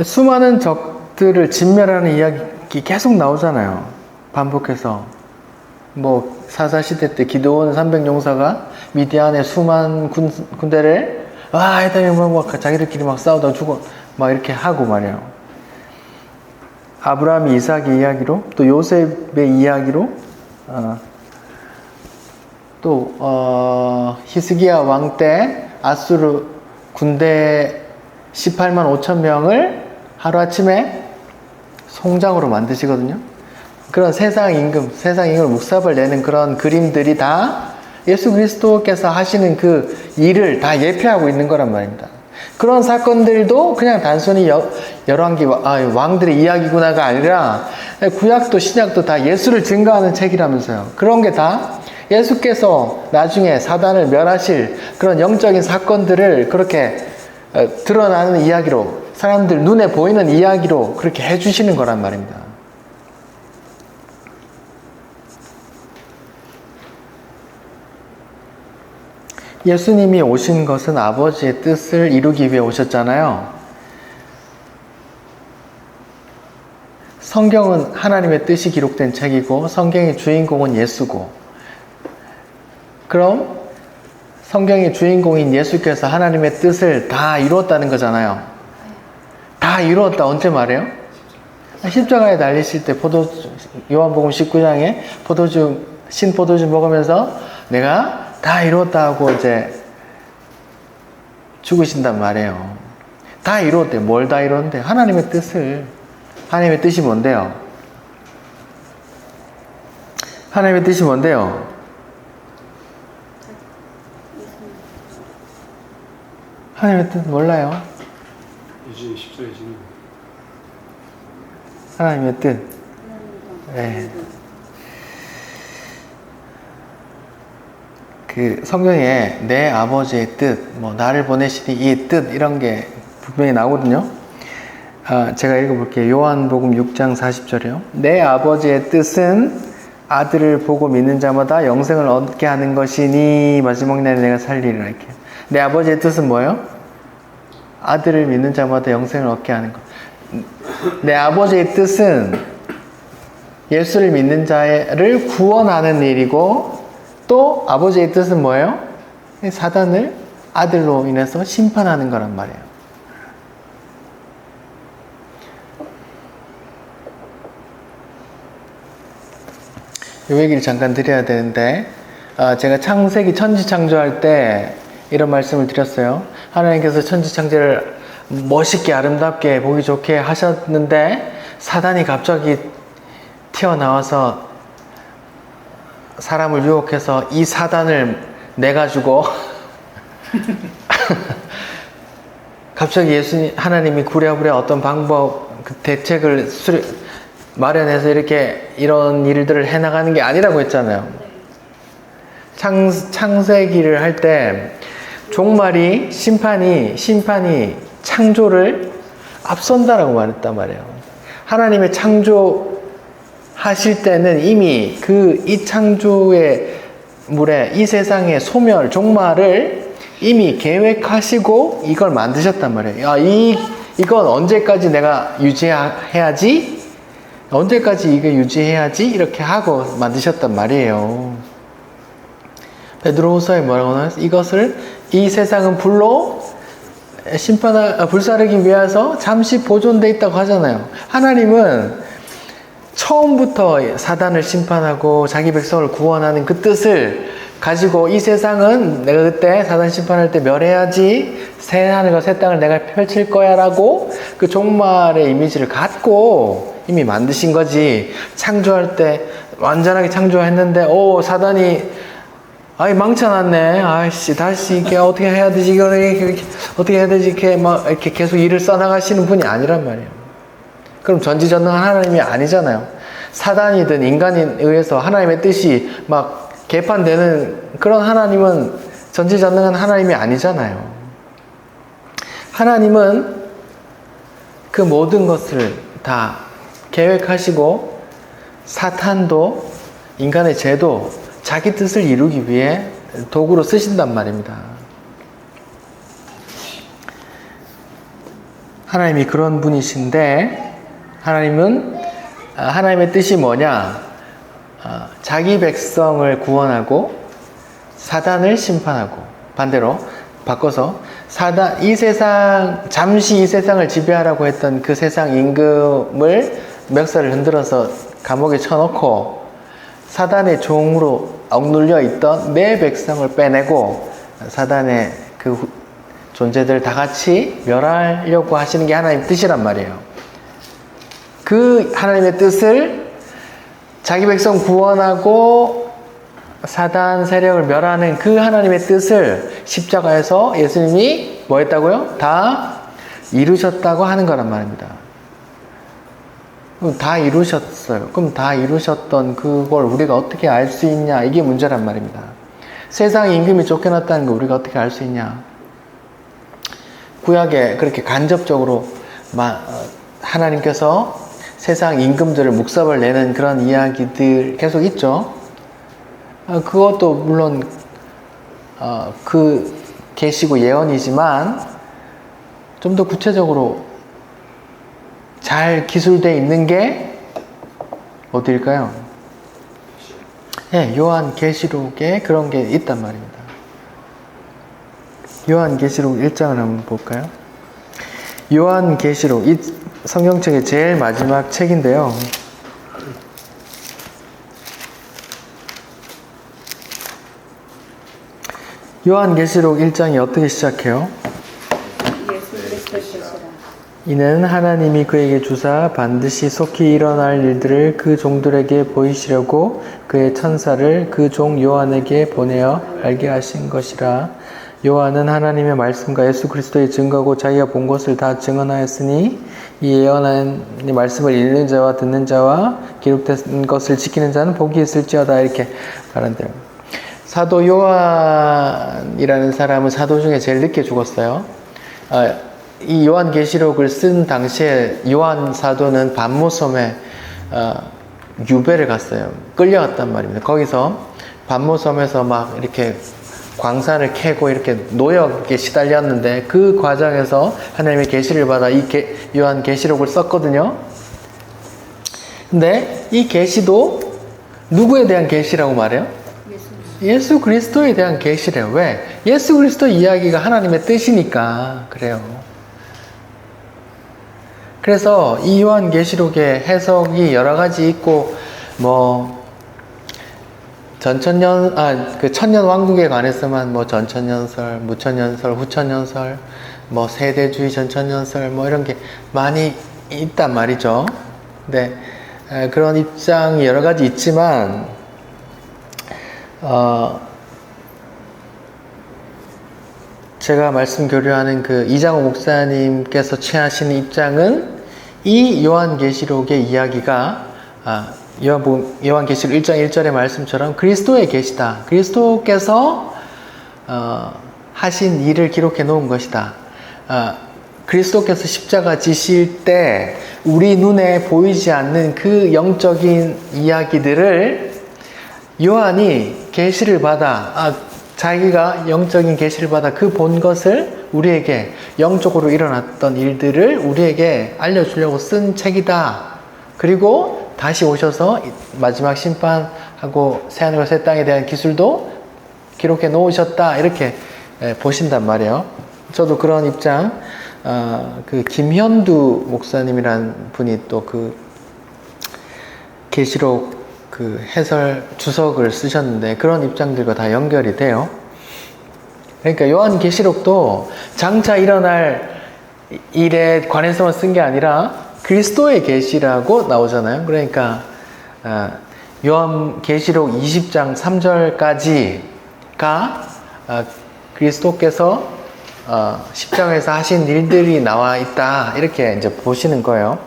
수많은 적들을 진멸하는 이야기 계속 나오잖아요. 반복해서. 사사시대 때 기드온 300용사가 미디안의 수많은 군대를 했더니 자기들끼리 막 싸우다가 죽어 이렇게 하고 말이에요. 아브라함, 이삭의 이야기로, 또 요셉의 이야기로, 또 히스기야 왕 때 아수르 군대 18만 5천 명을 하루아침에 송장으로 만드시거든요. 그런 세상 임금을 묵사발 내는 그런 그림들이 다 예수 그리스도께서 하시는 그 일을 다 예표하고 있는 거란 말입니다. 그런 사건들도 그냥 단순히 열왕기 왕들의 이야기구나가 아니라 구약도 신약도 다 예수를 증거하는 책이라면서요. 그런 게 다 예수께서 나중에 사단을 멸하실 그런 영적인 사건들을 그렇게 드러나는 이야기로, 사람들 눈에 보이는 이야기로 그렇게 해주시는 거란 말입니다. 예수님이 오신 것은 아버지의 뜻을 이루기 위해 오셨잖아요. 성경은 하나님의 뜻이 기록된 책이고 성경의 주인공은 예수고, 그럼 성경의 주인공인 예수께서 하나님의 뜻을 다 이루었다는 거잖아요. 다 이루었다 언제 말해요? 십자가에 달리실 때 요한복음 19장에 신포도주 먹으면서 내가 다 이루었다 하고 이제 죽으신단 말이에요. 다 이루었대요. 뭘 다 이루었는데? 하나님의 뜻을. 하나님의 뜻이 뭔데요? 하나님의 뜻이 뭔데요? 하나님의 뜻 몰라요? 예수님 십자가에 지는 하나님의 뜻. 네. 그 성경에 내 아버지의 뜻, 나를 보내시니 이 뜻, 이런 게 분명히 나오거든요. 제가 읽어볼게요. 요한복음 6장 40절이요. 내 아버지의 뜻은 아들을 보고 믿는 자마다 영생을 얻게 하는 것이니 마지막 날에 내가 살리리라. 이렇게. 내 아버지의 뜻은 뭐예요? 아들을 믿는 자마다 영생을 얻게 하는 것. 내 아버지의 뜻은 예수를 믿는 자를 구원하는 일이고, 또 아버지의 뜻은 뭐예요? 사단을 아들로 인해서 심판하는 거란 말이에요. 이 얘기를 잠깐 드려야 되는데, 제가 창세기 천지창조할 때 이런 말씀을 드렸어요. 하나님께서 천지창조를 멋있게 아름답게 보기 좋게 하셨는데 사단이 갑자기 튀어나와서 사람을 유혹해서 이 사단을 내가지고 갑자기 하나님이 구랴구랴 어떤 방법, 그 대책을 마련해서 이렇게 이런 일들을 해나가는 게 아니라고 했잖아요. 창세기를 할 때 종말이 심판이 창조를 앞선다라고 말했단 말이에요. 하나님의 창조하실 때는 이미 이 창조의 물에 이 세상의 소멸, 종말을 이미 계획하시고 이걸 만드셨단 말이에요. 야, 이건 언제까지 내가 유지해야지? 언제까지 이거 유지해야지? 이렇게 하고 만드셨단 말이에요. 베드로후서에 뭐라고 나와요? 이것을 이 세상은 불로 불사르기 위해서 잠시 보존되어 있다고 하잖아요. 하나님은 처음부터 사단을 심판하고 자기 백성을 구원하는 그 뜻을 가지고 이 세상은 내가 그때 사단 심판할 때 멸해야지, 새 하늘과 새 땅을 내가 펼칠 거야 라고 그 종말의 이미지를 갖고 이미 만드신 거지. 창조할 때 완전하게 창조했는데 사단이 망쳐놨네. 아이씨, 다시 이게 어떻게 해야 되지? 이거 어떻게 해야 되지? 이렇게 계속 일을 써나가시는 분이 아니란 말이에요. 그럼 전지전능한 하나님이 아니잖아요. 사단이든 인간에 의해서 하나님의 뜻이 막 개판되는 그런 하나님은 전지전능한 하나님이 아니잖아요. 하나님은 그 모든 것을 다 계획하시고 사탄도 인간의 죄도 자기 뜻을 이루기 위해 도구로 쓰신단 말입니다. 하나님이 그런 분이신데 하나님의 뜻이 뭐냐? 자기 백성을 구원하고 사단을 심판하고, 반대로 바꿔서 잠시 이 세상을 지배하라고 했던 그 세상 임금을 멱살을 흔들어서 감옥에 쳐놓고 사단의 종으로 억눌려 있던 내 백성을 빼내고 사단의 그 존재들 다 같이 멸하려고 하시는 게 하나님의 뜻이란 말이에요. 그 하나님의 뜻을 자기 백성 구원하고 사단 세력을 멸하는 그 하나님의 뜻을 십자가에서 예수님이 뭐 했다고요? 다 이루셨다고 하는 거란 말입니다. 그럼 다 이루셨어요. 그럼 다 이루셨던 그걸 우리가 어떻게 알 수 있냐? 이게 문제란 말입니다. 세상 임금이 쫓겨났다는 거 우리가 어떻게 알 수 있냐? 구약에 그렇게 간접적으로 하나님께서 세상 임금들을 묵삽을 내는 그런 이야기들 계속 있죠. 그것도 물론 그 계시고 예언이지만 좀 더 구체적으로 잘 기술되어 있는 게 어디일까요? 네, 요한계시록에 그런 게 있단 말입니다. 요한계시록 1장을 한번 볼까요? 요한계시록, 이 성경책의 제일 마지막 책인데요. 요한계시록 1장이 어떻게 시작해요? 이는 하나님이 그에게 주사 반드시 속히 일어날 일들을 그 종들에게 보이시려고 그의 천사를 그 종 요한에게 보내어 알게 하신 것이라. 요한은 하나님의 말씀과 예수 그리스도의 증거고 자기가 본 것을 다 증언하였으니 이 예언한 말씀을 읽는 자와 듣는 자와 기록된 것을 지키는 자는 복이 있을지어다, 이렇게 말한대요. 사도 요한이라는 사람은 사도 중에 제일 늦게 죽었어요. 이 요한계시록을 쓴 당시에 요한 사도는 반모섬에 유배를 갔어요. 끌려갔단 말입니다. 거기서 반모섬에서 막 이렇게 광산을 캐고 이렇게 노역에 시달렸는데 그 과정에서 하나님의 계시를 받아 이 요한계시록을 썼거든요. 근데 이 계시도 누구에 대한 계시라고 말해요? 예수 그리스도에 대한 계시래요. 왜? 예수 그리스도 이야기가 하나님의 뜻이니까 그래요. 그래서 이 요한계시록의 해석이 여러 가지 있고, 천년왕국에 관해서만 전천년설, 무천년설, 후천년설, 세대주의 전천년설, 이런 게 많이 있단 말이죠. 네, 그런 입장이 여러 가지 있지만 제가 말씀 교류하는 그 이장호 목사님께서 취하시는 입장은 이 요한계시록의 이야기가 요한계시록 1장 1절의 말씀처럼 그리스도의 계시다. 그리스도께서 하신 일을 기록해 놓은 것이다. 그리스도께서 십자가 지실 때 우리 눈에 보이지 않는 그 영적인 이야기들을 요한이 계시를 받아 자기가 영적인 계시를 받아 그 본 것을 우리에게 영적으로 일어났던 일들을 우리에게 알려주려고 쓴 책이다. 그리고 다시 오셔서 마지막 심판하고 새하늘과 새 땅에 대한 기술도 기록해 놓으셨다. 이렇게 보신단 말이에요. 저도 그런 입장, 그 김현두 목사님이란 분이 또 그 계시록 그 해설 주석을 쓰셨는데 그런 입장들과 다 연결이 돼요. 그러니까 요한계시록도 장차 일어날 일에 관해서만 쓴 게 아니라 그리스도의 계시라고 나오잖아요. 그러니까 요한계시록 20장 3절까지가 그리스도께서 십자가에서 하신 일들이 나와 있다. 이렇게 이제 보시는 거예요.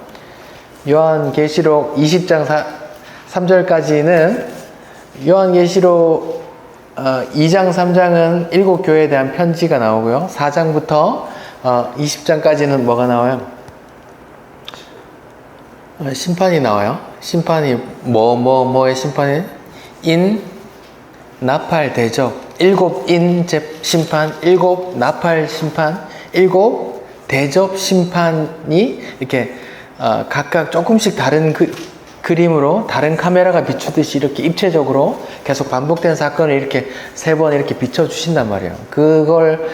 요한계시록 20장 3절까지는 요한계시록 2장 3장은 7교회에 대한 편지가 나오고요. 4장부터 20장까지는 뭐가 나와요? 심판이 나와요. 심판이 뭐의 심판이? 나팔 대접, 7 심판, 7 나팔 심판, 7 대접 심판이 이렇게 각각 조금씩 다른 그림으로 다른 카메라가 비추듯이 이렇게 입체적으로 계속 반복된 사건을 이렇게 3번 이렇게 비춰주신단 말이에요. 그걸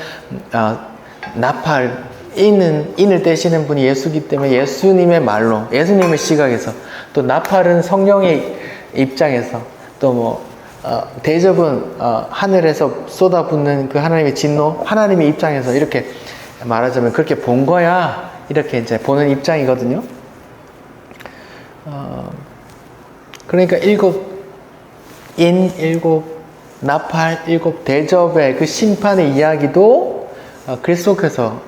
나팔 인을 떼시는 분이 예수기 때문에 예수님의 말로, 예수님의 시각에서, 또 나팔은 성령의 입장에서, 또 뭐 대접은 하늘에서 쏟아붓는 그 하나님의 진노, 하나님의 입장에서 이렇게 말하자면 그렇게 본 거야. 이렇게 이제 보는 입장이거든요. 그러니까 7 나팔, 7 대접의 그 심판의 이야기도 그리스도께서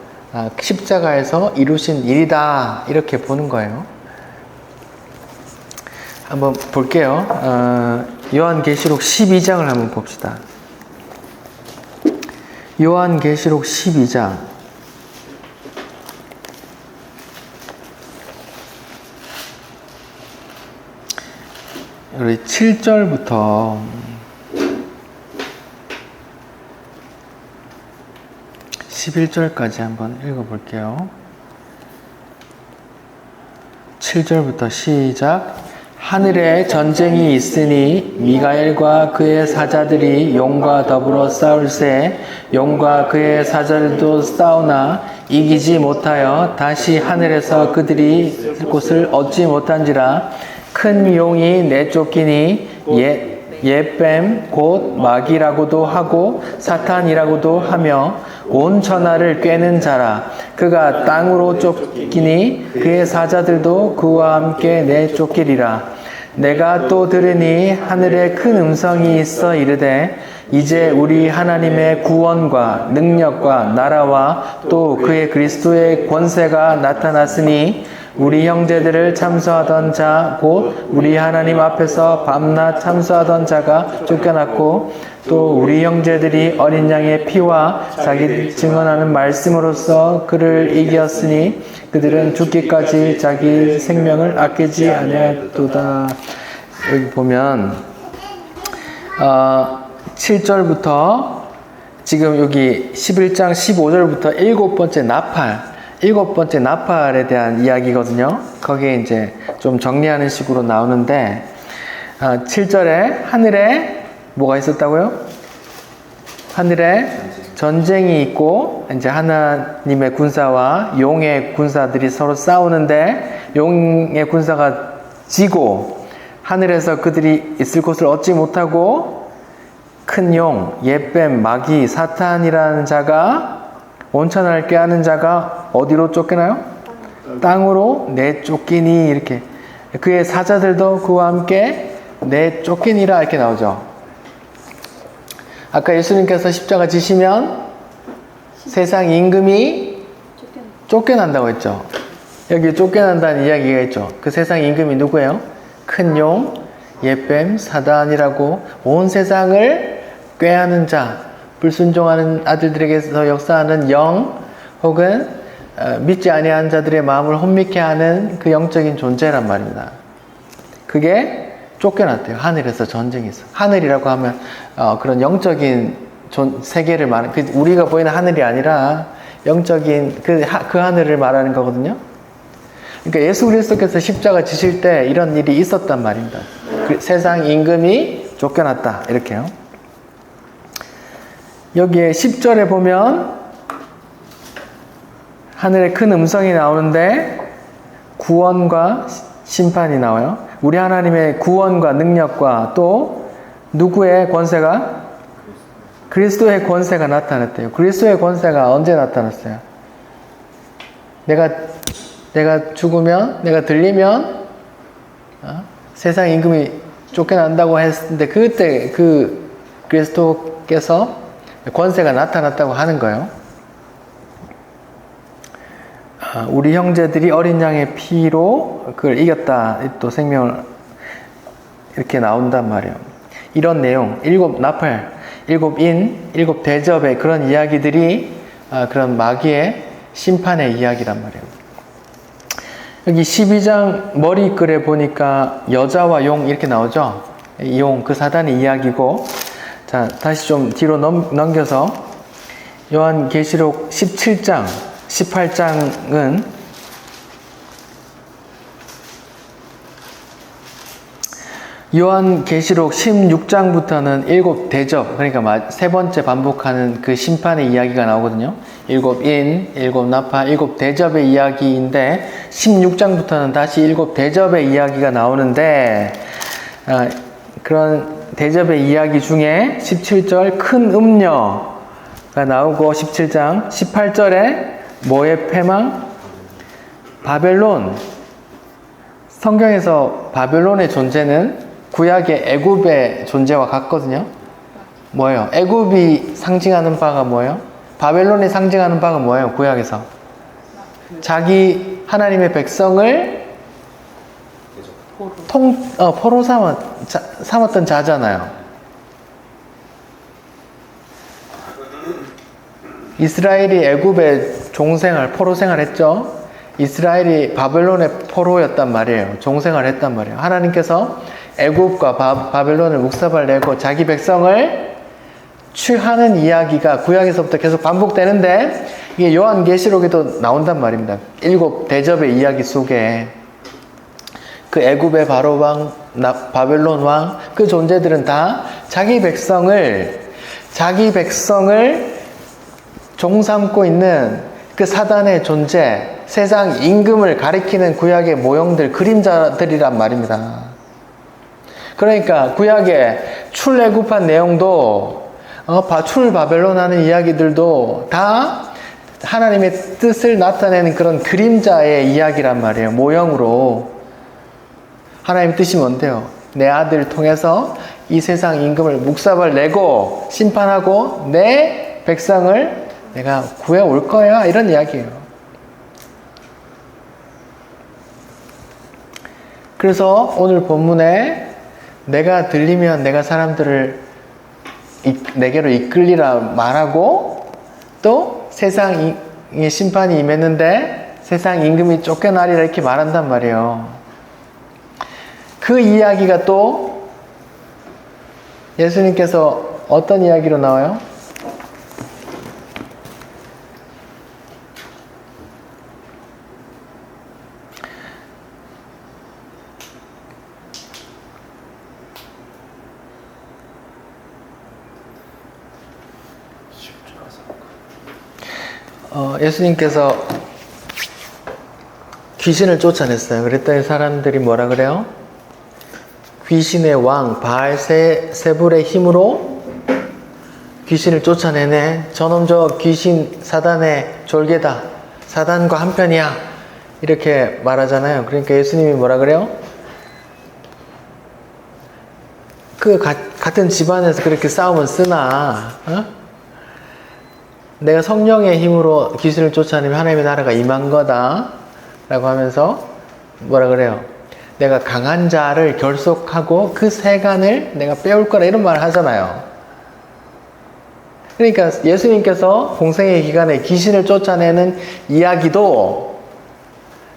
십자가에서 이루신 일이다. 이렇게 보는 거예요. 한번 볼게요. 요한계시록 12장을 한번 봅시다. 요한계시록 12장. 우리 7절부터 11절까지 한번 읽어볼게요. 7절부터 시작. 하늘에 전쟁이 있으니 미가엘과 그의 사자들이 용과 더불어 싸울새 용과 그의 사자들도 싸우나 이기지 못하여 다시 하늘에서 그들이 곳을 얻지 못한지라. 큰 용이 내쫓기니 예뱀 곧 마귀라고도 하고 사탄이라고도 하며 온 천하를 꿰는 자라. 그가 땅으로 쫓기니 그의 사자들도 그와 함께 내쫓기리라. 내가 또 들으니 하늘에 큰 음성이 있어 이르되 이제 우리 하나님의 구원과 능력과 나라와 또 그의 그리스도의 권세가 나타났으니 우리 형제들을 참소하던 자 곧 우리 하나님 앞에서 밤낮 참소하던 자가 쫓겨났고 또 우리 형제들이 어린 양의 피와 자기 증언하는 말씀으로써 그를 이겼으니 그들은 죽기까지 자기 생명을 아끼지 아니하였도다. 여기 보면 7절부터 지금 여기 11장 15절부터 7번째 나팔에 대한 이야기거든요. 거기에 이제 좀 정리하는 식으로 나오는데 7절에 하늘에 뭐가 있었다고요? 하늘에 전쟁이 있고 이제 하나님의 군사와 용의 군사들이 서로 싸우는데 용의 군사가 지고 하늘에서 그들이 있을 곳을 얻지 못하고 큰 용, 예뱀, 마귀, 사탄이라는 자가 온천을 꾀하는 자가 어디로 쫓기나요? 땅으로 내쫓기니 이렇게 그의 사자들도 그와 함께 내쫓기니라 이렇게 나오죠. 아까 예수님께서 십자가 지시면 세상 임금이 쫓겨난다고 했죠. 여기 쫓겨난다는 이야기가 있죠. 그 세상 임금이 누구예요? 큰 용, 옛뱀, 사단이라고 온 세상을 꾀하는 자, 불순종하는 아들들에게서 역사하는 영, 혹은 믿지 아니하는 자들의 마음을 혼미케 하는 그 영적인 존재란 말입니다. 그게 쫓겨났대요. 하늘에서 전쟁에서. 하늘이라고 하면 그런 영적인 세계를 말하는, 우리가 보이는 하늘이 아니라 영적인 그 하늘을 말하는 거거든요. 그러니까 예수 그리스도께서 십자가 지실 때 이런 일이 있었단 말입니다. 세상 임금이 쫓겨났다 이렇게요. 여기에 10절에 보면 하늘에 큰 음성이 나오는데 구원과 심판이 나와요. 우리 하나님의 구원과 능력과 또 누구의 권세가? 그리스도의 권세가 나타났대요. 그리스도의 권세가 언제 나타났어요? 내가 죽으면, 내가 들리면 세상 임금이 쫓겨난다고 했는데 그때 그 그리스도께서 권세가 나타났다고 하는 거예요. 우리 형제들이 어린 양의 피로 그걸 이겼다. 또 생명을 이렇게 나온단 말이에요. 이런 내용, 7 나팔, 7 인, 7 대접의 그런 이야기들이 그런 마귀의 심판의 이야기란 말이에요. 여기 12장 머리글에 보니까 여자와 용 이렇게 나오죠. 용, 그 사단의 이야기고. 자, 다시 좀 뒤로 넘겨서 요한계시록 17장, 18장은 요한계시록 16장부터는 7 대접, 그러니까 세 번째 반복하는 그 심판의 이야기가 나오거든요. 7 인, 7 나팔, 7 대접의 이야기인데 16장부터는 다시 7 대접의 이야기가 나오는데 그런 대접의 이야기 중에 17절 큰 음녀가 나오고 17장 18절에 뭐의 패망? 바벨론. 성경에서 바벨론의 존재는 구약의 애굽의 존재와 같거든요. 뭐예요? 애굽이 상징하는 바가 뭐예요? 바벨론이 상징하는 바가 뭐예요? 구약에서 자기 하나님의 백성을 포로 삼았던 자잖아요. 이스라엘이 애굽의 종생활, 포로 생활했죠. 이스라엘이 바벨론의 포로였단 말이에요. 종생활 했단 말이에요. 하나님께서 애굽과 바벨론을 묵사발 내고 자기 백성을 취하는 이야기가 구약에서부터 계속 반복되는데 이게 요한계시록에도 나온단 말입니다. 7 대접의 이야기 속에 그 애굽의 바로 왕, 바벨론 왕, 그 존재들은 다 자기 백성을 종 삼고 있는 그 사단의 존재, 세상 임금을 가리키는 구약의 모형들, 그림자들이란 말입니다. 그러니까 구약의 출애굽한 내용도 출바벨론 하는 이야기들도 다 하나님의 뜻을 나타내는 그런 그림자의 이야기란 말이에요. 모형으로. 하나님의 뜻이 뭔데요? 내 아들을 통해서 이 세상 임금을 묵사발 내고 심판하고 내 백성을 내가 구해올 거야. 이런 이야기예요. 그래서 오늘 본문에 내가 들리면 내가 사람들을 내게로 이끌리라 말하고 또 세상의 심판이 임했는데 세상 임금이 쫓겨나리라 이렇게 말한단 말이에요. 그 이야기가 또 예수님께서 어떤 이야기로 나와요? 예수님께서 귀신을 쫓아냈어요. 그랬더니 사람들이 뭐라 그래요? 귀신의 왕 바알세불의 힘으로 귀신을 쫓아내네. 저놈 저 귀신 사단의 졸개다. 사단과 한편이야. 이렇게 말하잖아요. 그러니까 예수님이 뭐라 그래요? 같은 집안에서 그렇게 싸우면 쓰나? 어? 내가 성령의 힘으로 귀신을 쫓아내면 하나님의 나라가 임한 거다 라고 하면서 뭐라 그래요? 내가 강한 자를 결속하고 그 세간을 내가 빼올 거라 이런 말을 하잖아요. 그러니까 예수님께서 공생의 기간에 귀신을 쫓아내는 이야기도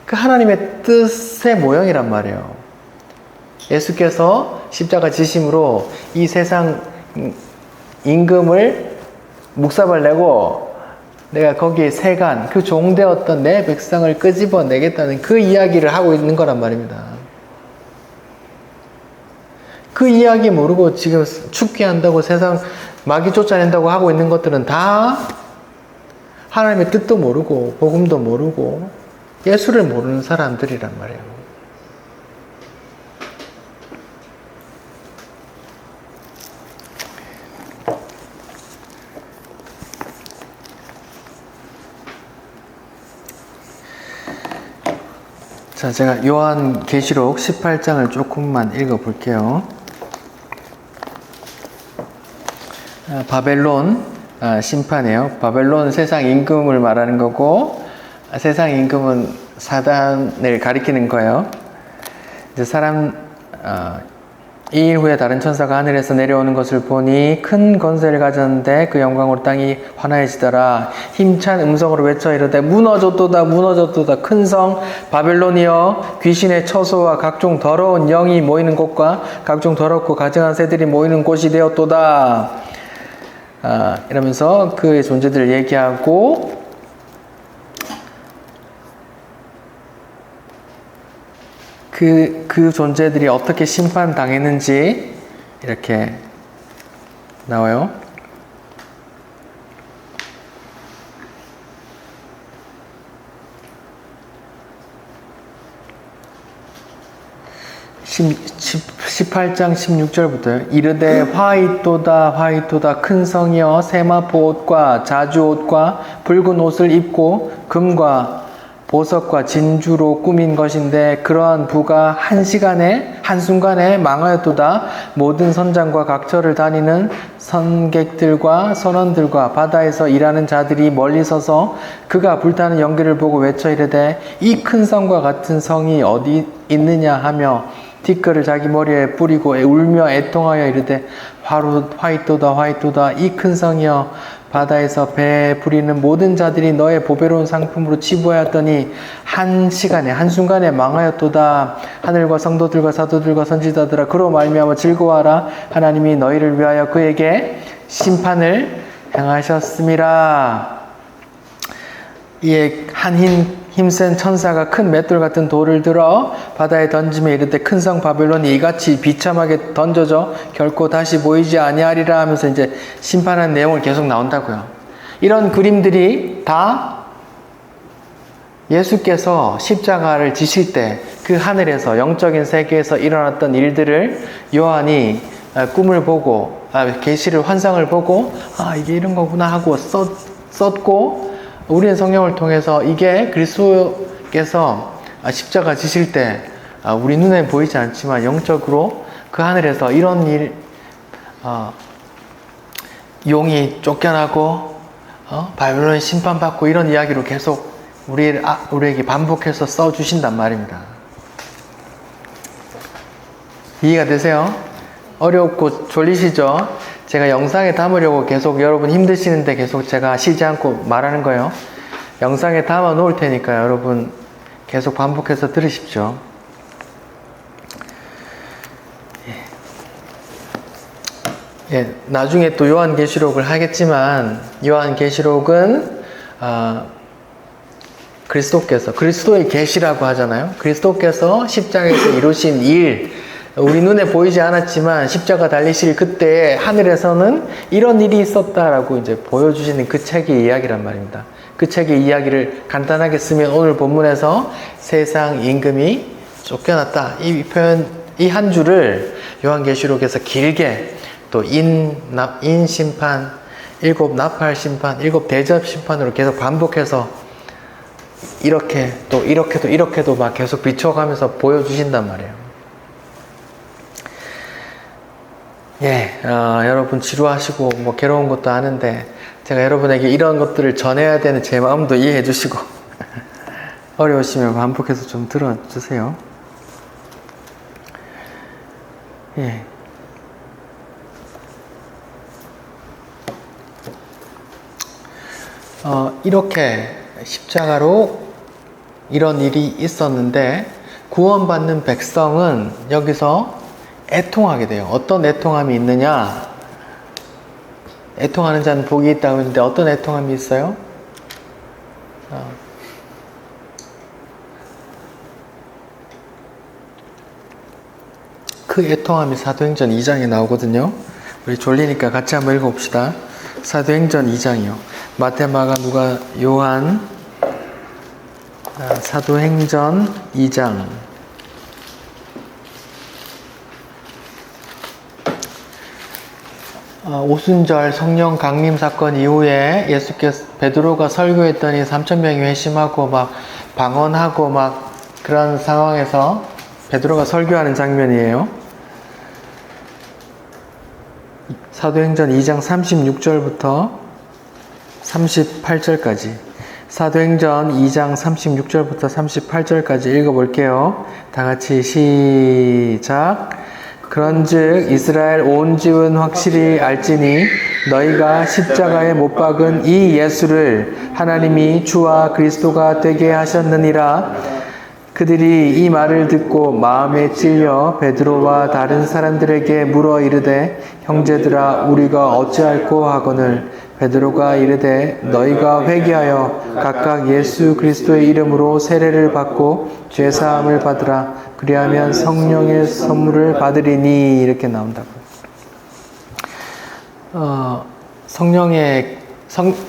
그 하나님의 뜻의 모형이란 말이에요. 예수께서 십자가 지심으로 이 세상 임금을 묵사발 내고 내가 거기에 세간, 그 종되었던 내 백성을 끄집어내겠다는 그 이야기를 하고 있는 거란 말입니다. 그 이야기 모르고 지금 죽게 한다고 세상 마귀 쫓아낸다고 하고 있는 것들은 다 하나님의 뜻도 모르고 복음도 모르고 예수를 모르는 사람들이란 말이에요. 자, 제가 요한계시록 18장을 조금만 읽어 볼게요. 바벨론 심판이에요. 바벨론 세상 임금을 말하는 거고, 세상 임금은 사단을 가리키는 거예요. 이제 이일 후에 다른 천사가 하늘에서 내려오는 것을 보니 큰 권세를 가졌는데 그 영광으로 땅이 환하여지더라. 힘찬 음성으로 외쳐 이르되 무너졌도다 무너졌도다 큰 성 바벨론이여 귀신의 처소와 각종 더러운 영이 모이는 곳과 각종 더럽고 가증한 새들이 모이는 곳이 되었도다. 이러면서 그의 존재들을 얘기하고 그 존재들이 어떻게 심판당했는지 이렇게 나와요. 십 18장 16절부터요. 이르되 화이토다 화이토다 큰 성이여 세마포 옷과 자주 옷과 붉은 옷을 입고 금과 보석과 진주로 꾸민 것인데 그러한 부가 한순간에 망하였도다. 모든 선장과 각처를 다니는 선객들과 선원들과 바다에서 일하는 자들이 멀리 서서 그가 불타는 연기를 보고 외쳐 이르되 이 큰 성과 같은 성이 어디 있느냐 하며 티끌을 자기 머리에 뿌리고 울며 애통하여 이르되 화이토다 화이토다 이 큰 성이여 바다에서 배에 부리는 모든 자들이 너의 보배로운 상품으로 치부하였더니 한순간에 망하였도다. 하늘과 성도들과 사도들과 선지자들아 그로 말미암아 즐거워하라. 하나님이 너희를 위하여 그에게 심판을 행하셨음이라. 이에 한 힘센 천사가 큰 맷돌 같은 돌을 들어 바다에 던지며 이르되 큰 성 바벨론이 이같이 비참하게 던져져 결코 다시 보이지 아니하리라 하면서 이제 심판한 내용을 계속 나온다고요. 이런 그림들이 다 예수께서 십자가를 지실 때 그 하늘에서 영적인 세계에서 일어났던 일들을 요한이 꿈을 보고 계시를 환상을 보고 이게 이런 거구나 하고 썼고 우리는 성령을 통해서 이게 그리스도께서 십자가 지실 때 우리 눈에 보이지 않지만 영적으로 그 하늘에서 이런 일 용이 쫓겨나고 바벨론이 심판받고 이런 이야기로 계속 우리에게 반복해서 써주신단 말입니다. 이해가 되세요? 어렵고 졸리시죠? 제가 영상에 담으려고 계속 여러분 힘드시는데 계속 제가 쉬지 않고 말하는 거예요. 영상에 담아 놓을 테니까 여러분 계속 반복해서 들으십시오. 나중에 또 요한계시록을 하겠지만 요한계시록은 그리스도의 계시라고 하잖아요. 그리스도께서 십자가에서 이루신 일, 우리 눈에 보이지 않았지만 십자가 달리실 그때 하늘에서는 이런 일이 있었다라고 이제 보여주시는 그 책의 이야기란 말입니다. 그 책의 이야기를 간단하게 쓰면 오늘 본문에서 세상 임금이 쫓겨났다. 이 표현, 이 한 줄을 요한계시록에서 길게 또 인심판, 7 나팔심판, 7 대접심판으로 계속 반복해서 이렇게도 막 계속 비춰가면서 보여주신단 말이에요. 예, 여러분 지루하시고 뭐 괴로운 것도 아는데 제가 여러분에게 이런 것들을 전해야 되는 제 마음도 이해해 주시고 어려우시면 반복해서 좀 들어주세요. 예. 이렇게 십자가로 이런 일이 있었는데 구원받는 백성은 여기서 애통하게 돼요. 어떤 애통함이 있느냐? 애통하는 자는 복이 있다고 했는데 어떤 애통함이 있어요? 그 애통함이 사도행전 2장에 나오거든요. 우리 졸리니까 같이 한번 읽어봅시다. 사도행전 2장이요. 마태, 마가, 누가, 요한. 사도행전 2장. 오순절 성령 강림 사건 이후에 예수께서 베드로가 설교했더니 3,000명이 회심하고 막 방언하고 막 그런 상황에서 베드로가 설교하는 장면이에요. 사도행전 2장 36절부터 38절까지 사도행전 2장 36절부터 38절까지 읽어볼게요. 다 같이 시작. 그런즉 이스라엘 온 집은 확실히 알지니 너희가 십자가에 못 박은 이 예수를 하나님이 주와 그리스도가 되게 하셨느니라. 그들이 이 말을 듣고 마음에 찔려 베드로와 다른 사람들에게 물어 이르되 형제들아 우리가 어찌할꼬 하거늘 베드로가 이르되 너희가 회개하여 각각 예수 그리스도의 이름으로 세례를 받고 죄사함을 받으라. 그리하면 성령의 선물을 받으리니. 이렇게 나온다고.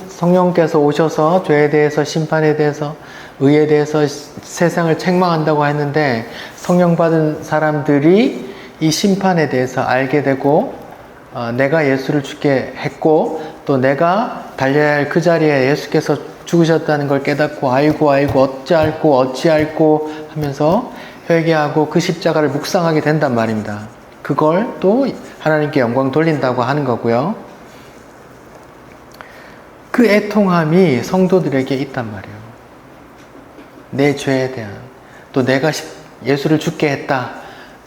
성령께서 오셔서 죄에 대해서 심판에 대해서 의에 대해서 세상을 책망한다고 했는데 성령 받은 사람들이 이 심판에 대해서 알게 되고 내가 예수를 죽게 했고 또 내가 달려야 할 그 자리에 예수께서 죽으셨다는 걸 깨닫고 알고 어찌할꼬 하면서 회개하고 그 십자가를 묵상하게 된단 말입니다. 그걸 또 하나님께 영광 돌린다고 하는 거고요. 그 애통함이 성도들에게 있단 말이에요. 내 죄에 대한, 또 내가 예수를 죽게 했다,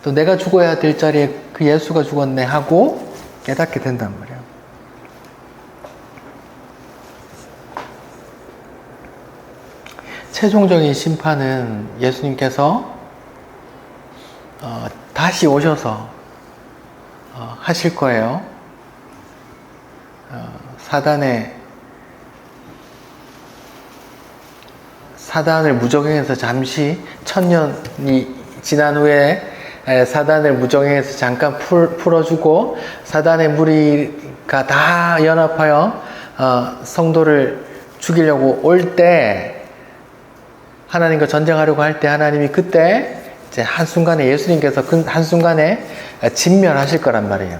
또 내가 죽어야 될 자리에 그 예수가 죽었네 하고 깨닫게 된단 말이에요. 최종적인 심판은 예수님께서 다시 오셔서 하실 거예요. 사단을 무적행해서 잠시 1000년이 지난 후에 사단을 무적행해서 잠깐 풀어주고 사단의 무리가 다 연합하여 성도를 죽이려고 올 때 하나님과 전쟁하려고 할 때 하나님이 그때 이제 한순간에 예수님께서 그 한순간에 진멸하실 거란 말이에요.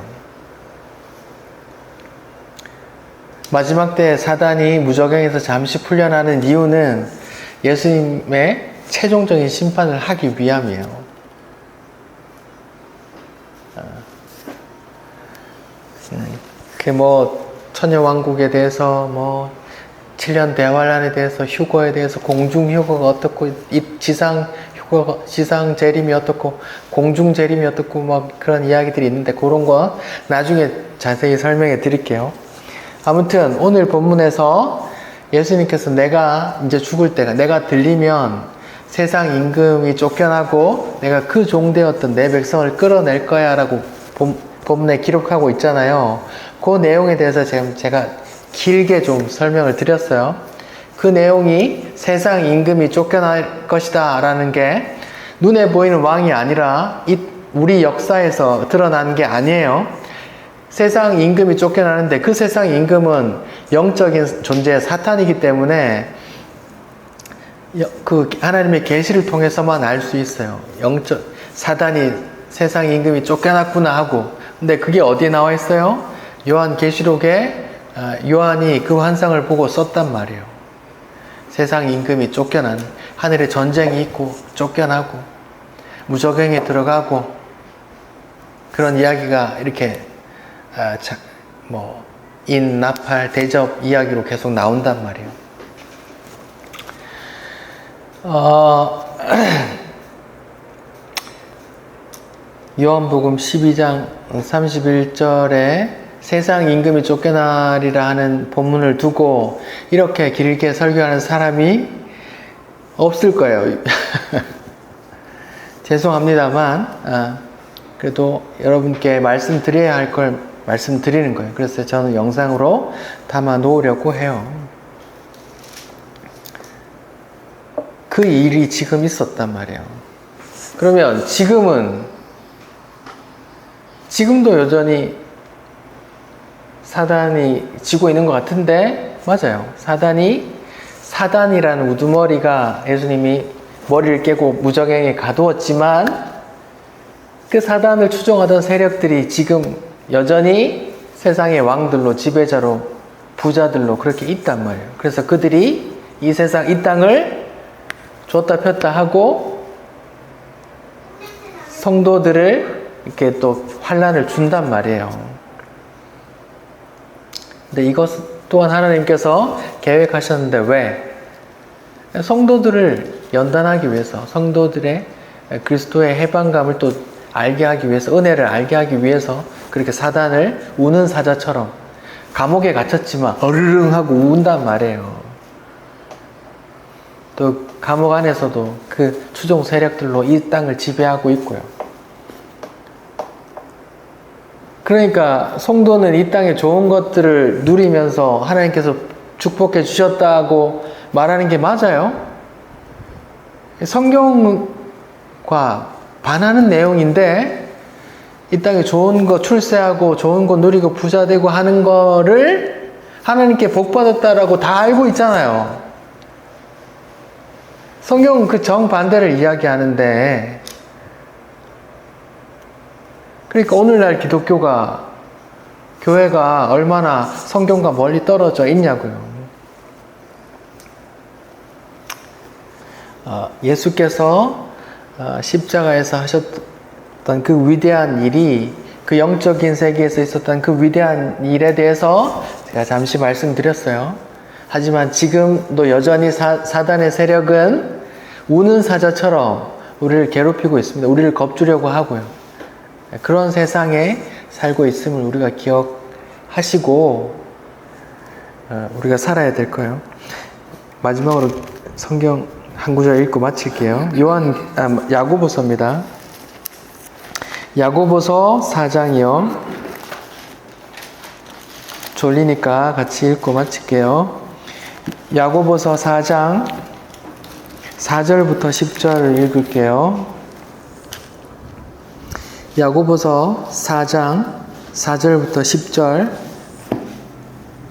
마지막 때 사단이 무적행에서 잠시 풀려나는 이유는 예수님의 최종적인 심판을 하기 위함이에요. 그 천녀왕국에 대해서 7년 대환란에 대해서 휴거에 대해서 공중 휴거가 어떻고 지상 재림이 어떻고 공중 재림이 어떻고 그런 이야기들이 있는데 그런 거 나중에 자세히 설명해 드릴게요. 아무튼 오늘 본문에서 예수님께서 내가 이제 죽을 때가 내가 들리면 세상 임금이 쫓겨나고 내가 그 종되었던 내 백성을 끌어낼 거야 라고 본문에 기록하고 있잖아요. 그 내용에 대해서 제가 길게 좀 설명을 드렸어요. 그 내용이 세상 임금이 쫓겨날 것이다 라는 게 눈에 보이는 왕이 아니라 우리 역사에서 드러난 게 아니에요. 세상 임금이 쫓겨나는데 그 세상 임금은 영적인 존재 사탄이기 때문에 그 하나님의 계시를 통해서만 알 수 있어요. 사단이 세상 임금이 쫓겨났구나 하고. 근데 그게 어디에 나와 있어요? 요한계시록에 요한이 그 환상을 보고 썼단 말이에요. 세상 임금이 쫓겨난, 하늘에 전쟁이 있고 쫓겨나고 무적행에 들어가고 그런 이야기가 이렇게 나팔, 대접 이야기로 계속 나온단 말이에요. 요한복음 12장 31절에 세상 임금이 쫓겨나리라 하는 본문을 두고 이렇게 길게 설교하는 사람이 없을 거예요. 죄송합니다만 그래도 여러분께 말씀드려야 할 걸 말씀드리는 거예요. 그래서 저는 영상으로 담아 놓으려고 해요. 그 일이 지금 있었단 말이에요. 그러면 지금도 여전히 사단이 지고 있는 것 같은데, 맞아요. 사단이라는 우두머리가 예수님이 머리를 깨고 무저갱에 가두었지만 그 사단을 추종하던 세력들이 지금 여전히 세상의 왕들로, 지배자로, 부자들로 그렇게 있단 말이에요. 그래서 그들이 이 땅을 줬다 폈다 하고 성도들을 이렇게 또 환난을 준단 말이에요. 근데 이것 또한 하나님께서 계획하셨는데 왜? 성도들을 연단하기 위해서, 성도들의 그리스도의 해방감을 또 알게 하기 위해서, 은혜를 알게 하기 위해서 그렇게 사단을 우는 사자처럼 감옥에 갇혔지만 어르릉 하고 운단 말이에요. 또 감옥 안에서도 그 추종 세력들로 이 땅을 지배하고 있고요. 그러니까 성도는 이 땅에 좋은 것들을 누리면서 하나님께서 축복해 주셨다고 말하는 게 맞아요. 성경과 반하는 내용인데 이 땅에 좋은 거 출세하고 좋은 거 누리고 부자 되고 하는 거를 하나님께 복 받았다라고 다 알고 있잖아요. 성경은 그 정반대를 이야기하는데, 그러니까 오늘날 교회가 얼마나 성경과 멀리 떨어져 있냐고요. 예수께서 십자가에서 하셨던 그 위대한 일이, 그 영적인 세계에서 있었던 그 위대한 일에 대해서 제가 잠시 말씀드렸어요. 하지만 지금도 여전히 사단의 세력은 우는 사자처럼 우리를 괴롭히고 있습니다. 우리를 겁주려고 하고요. 그런 세상에 살고 있음을 우리가 기억하시고 우리가 살아야 될 거예요. 마지막으로 성경 한 구절 읽고 마칠게요. 야고보서입니다. 야고보서 4장이요. 졸리니까 같이 읽고 마칠게요. 야고보서 4장 4절부터 10절을 읽을게요. 야고보서 4장 4절부터 10절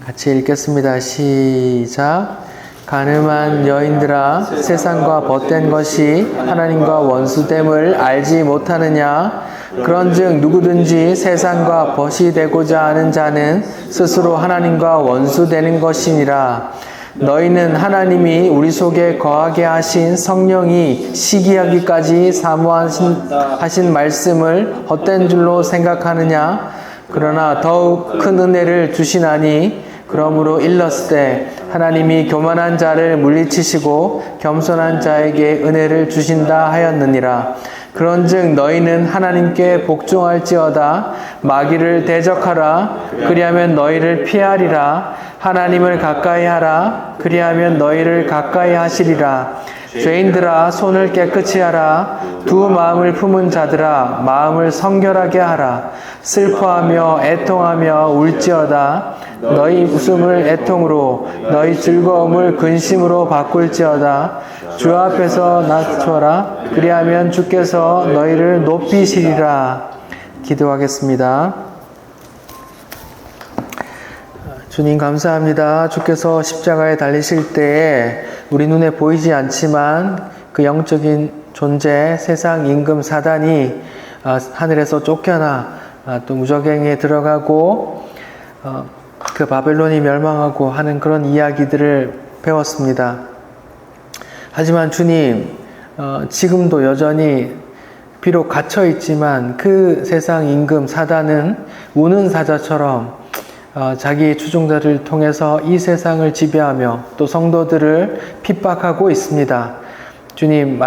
같이 읽겠습니다. 시작. 간음한 여인들아, 세상과 벗된 것이 하나님과 원수됨을 알지 못하느냐? 그런즉 누구든지 세상과 벗이 되고자 하는 자는 스스로 하나님과 원수되는 것이니라. 너희는 하나님이 우리 속에 거하게 하신 성령이 시기하기까지 사모하신 말씀을 헛된 줄로 생각하느냐? 그러나 더욱 큰 은혜를 주시나니 그러므로 일렀을 때 하나님이 교만한 자를 물리치시고 겸손한 자에게 은혜를 주신다 하였느니라. 그런즉 너희는 하나님께 복종할지어다. 마귀를 대적하라. 그리하면 너희를 피하리라. 하나님을 가까이 하라. 그리하면 너희를 가까이 하시리라. 죄인들아, 손을 깨끗이 하라. 두 마음을 품은 자들아, 마음을 성결하게 하라. 슬퍼하며 애통하며 울지어다. 너희 웃음을 애통으로, 너희 즐거움을 근심으로 바꿀지어다. 주 앞에서 낮춰라. 그리하면 주께서 너희를 높이시리라. 기도하겠습니다. 주님 감사합니다. 주께서 십자가에 달리실 때에 우리 눈에 보이지 않지만 그 영적인 존재, 세상 임금 사단이 하늘에서 쫓겨나 또 무저갱에 들어가고 그 바벨론이 멸망하고 하는 그런 이야기들을 배웠습니다. 하지만 주님, 지금도 여전히 비록 갇혀 있지만 그 세상 임금 사단은 우는 사자처럼 자기의 추종자를 통해서 이 세상을 지배하며 또 성도들을 핍박하고 있습니다. 주님,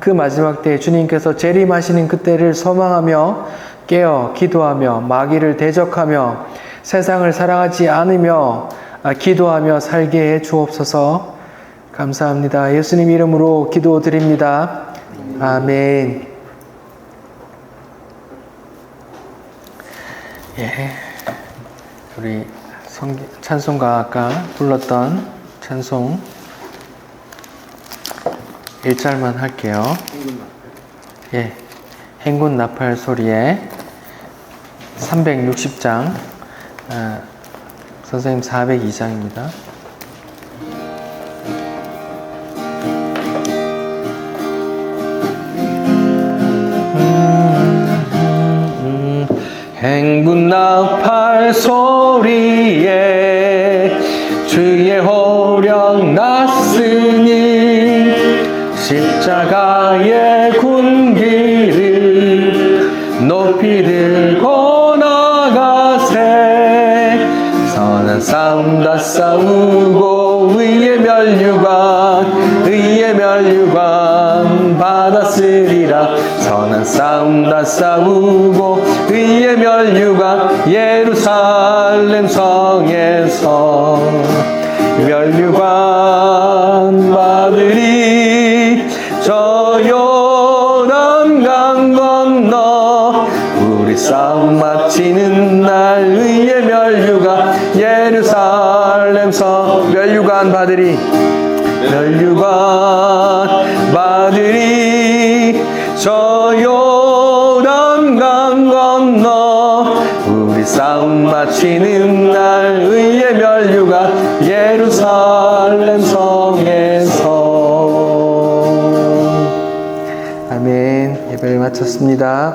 그 마지막 때에 주님께서 재림하시는 그때를 소망하며 깨어 기도하며 마귀를 대적하며 세상을 사랑하지 않으며 기도하며 살게 해 주옵소서. 감사합니다. 예수님 이름으로 기도드립니다. 아멘. 예, 우리 찬송가 아까 불렀던 찬송 1절만 할게요. 예, 행군 나팔 소리에 360장, 선생님 402장입니다. 행군 나팔 소리에 주의 호령 났으니 십자가의 군기를 높이 들고 나가세. 선한 싸움 다 싸우고 의의 멸류관 받았으리라. 선한 싸움 다 싸우고 의의 멸류관 예루살렘 성에서 멸류관 받으리. 저 요단강 건너 우리 싸움 마치는 날 의의 멸류관 예루살렘 성 멸류관 받으리. 저 요단강 건너 우리 싸움 마치는 날 의의 멸류관 예루살렘 성에서. 아멘. 예배를 마쳤습니다.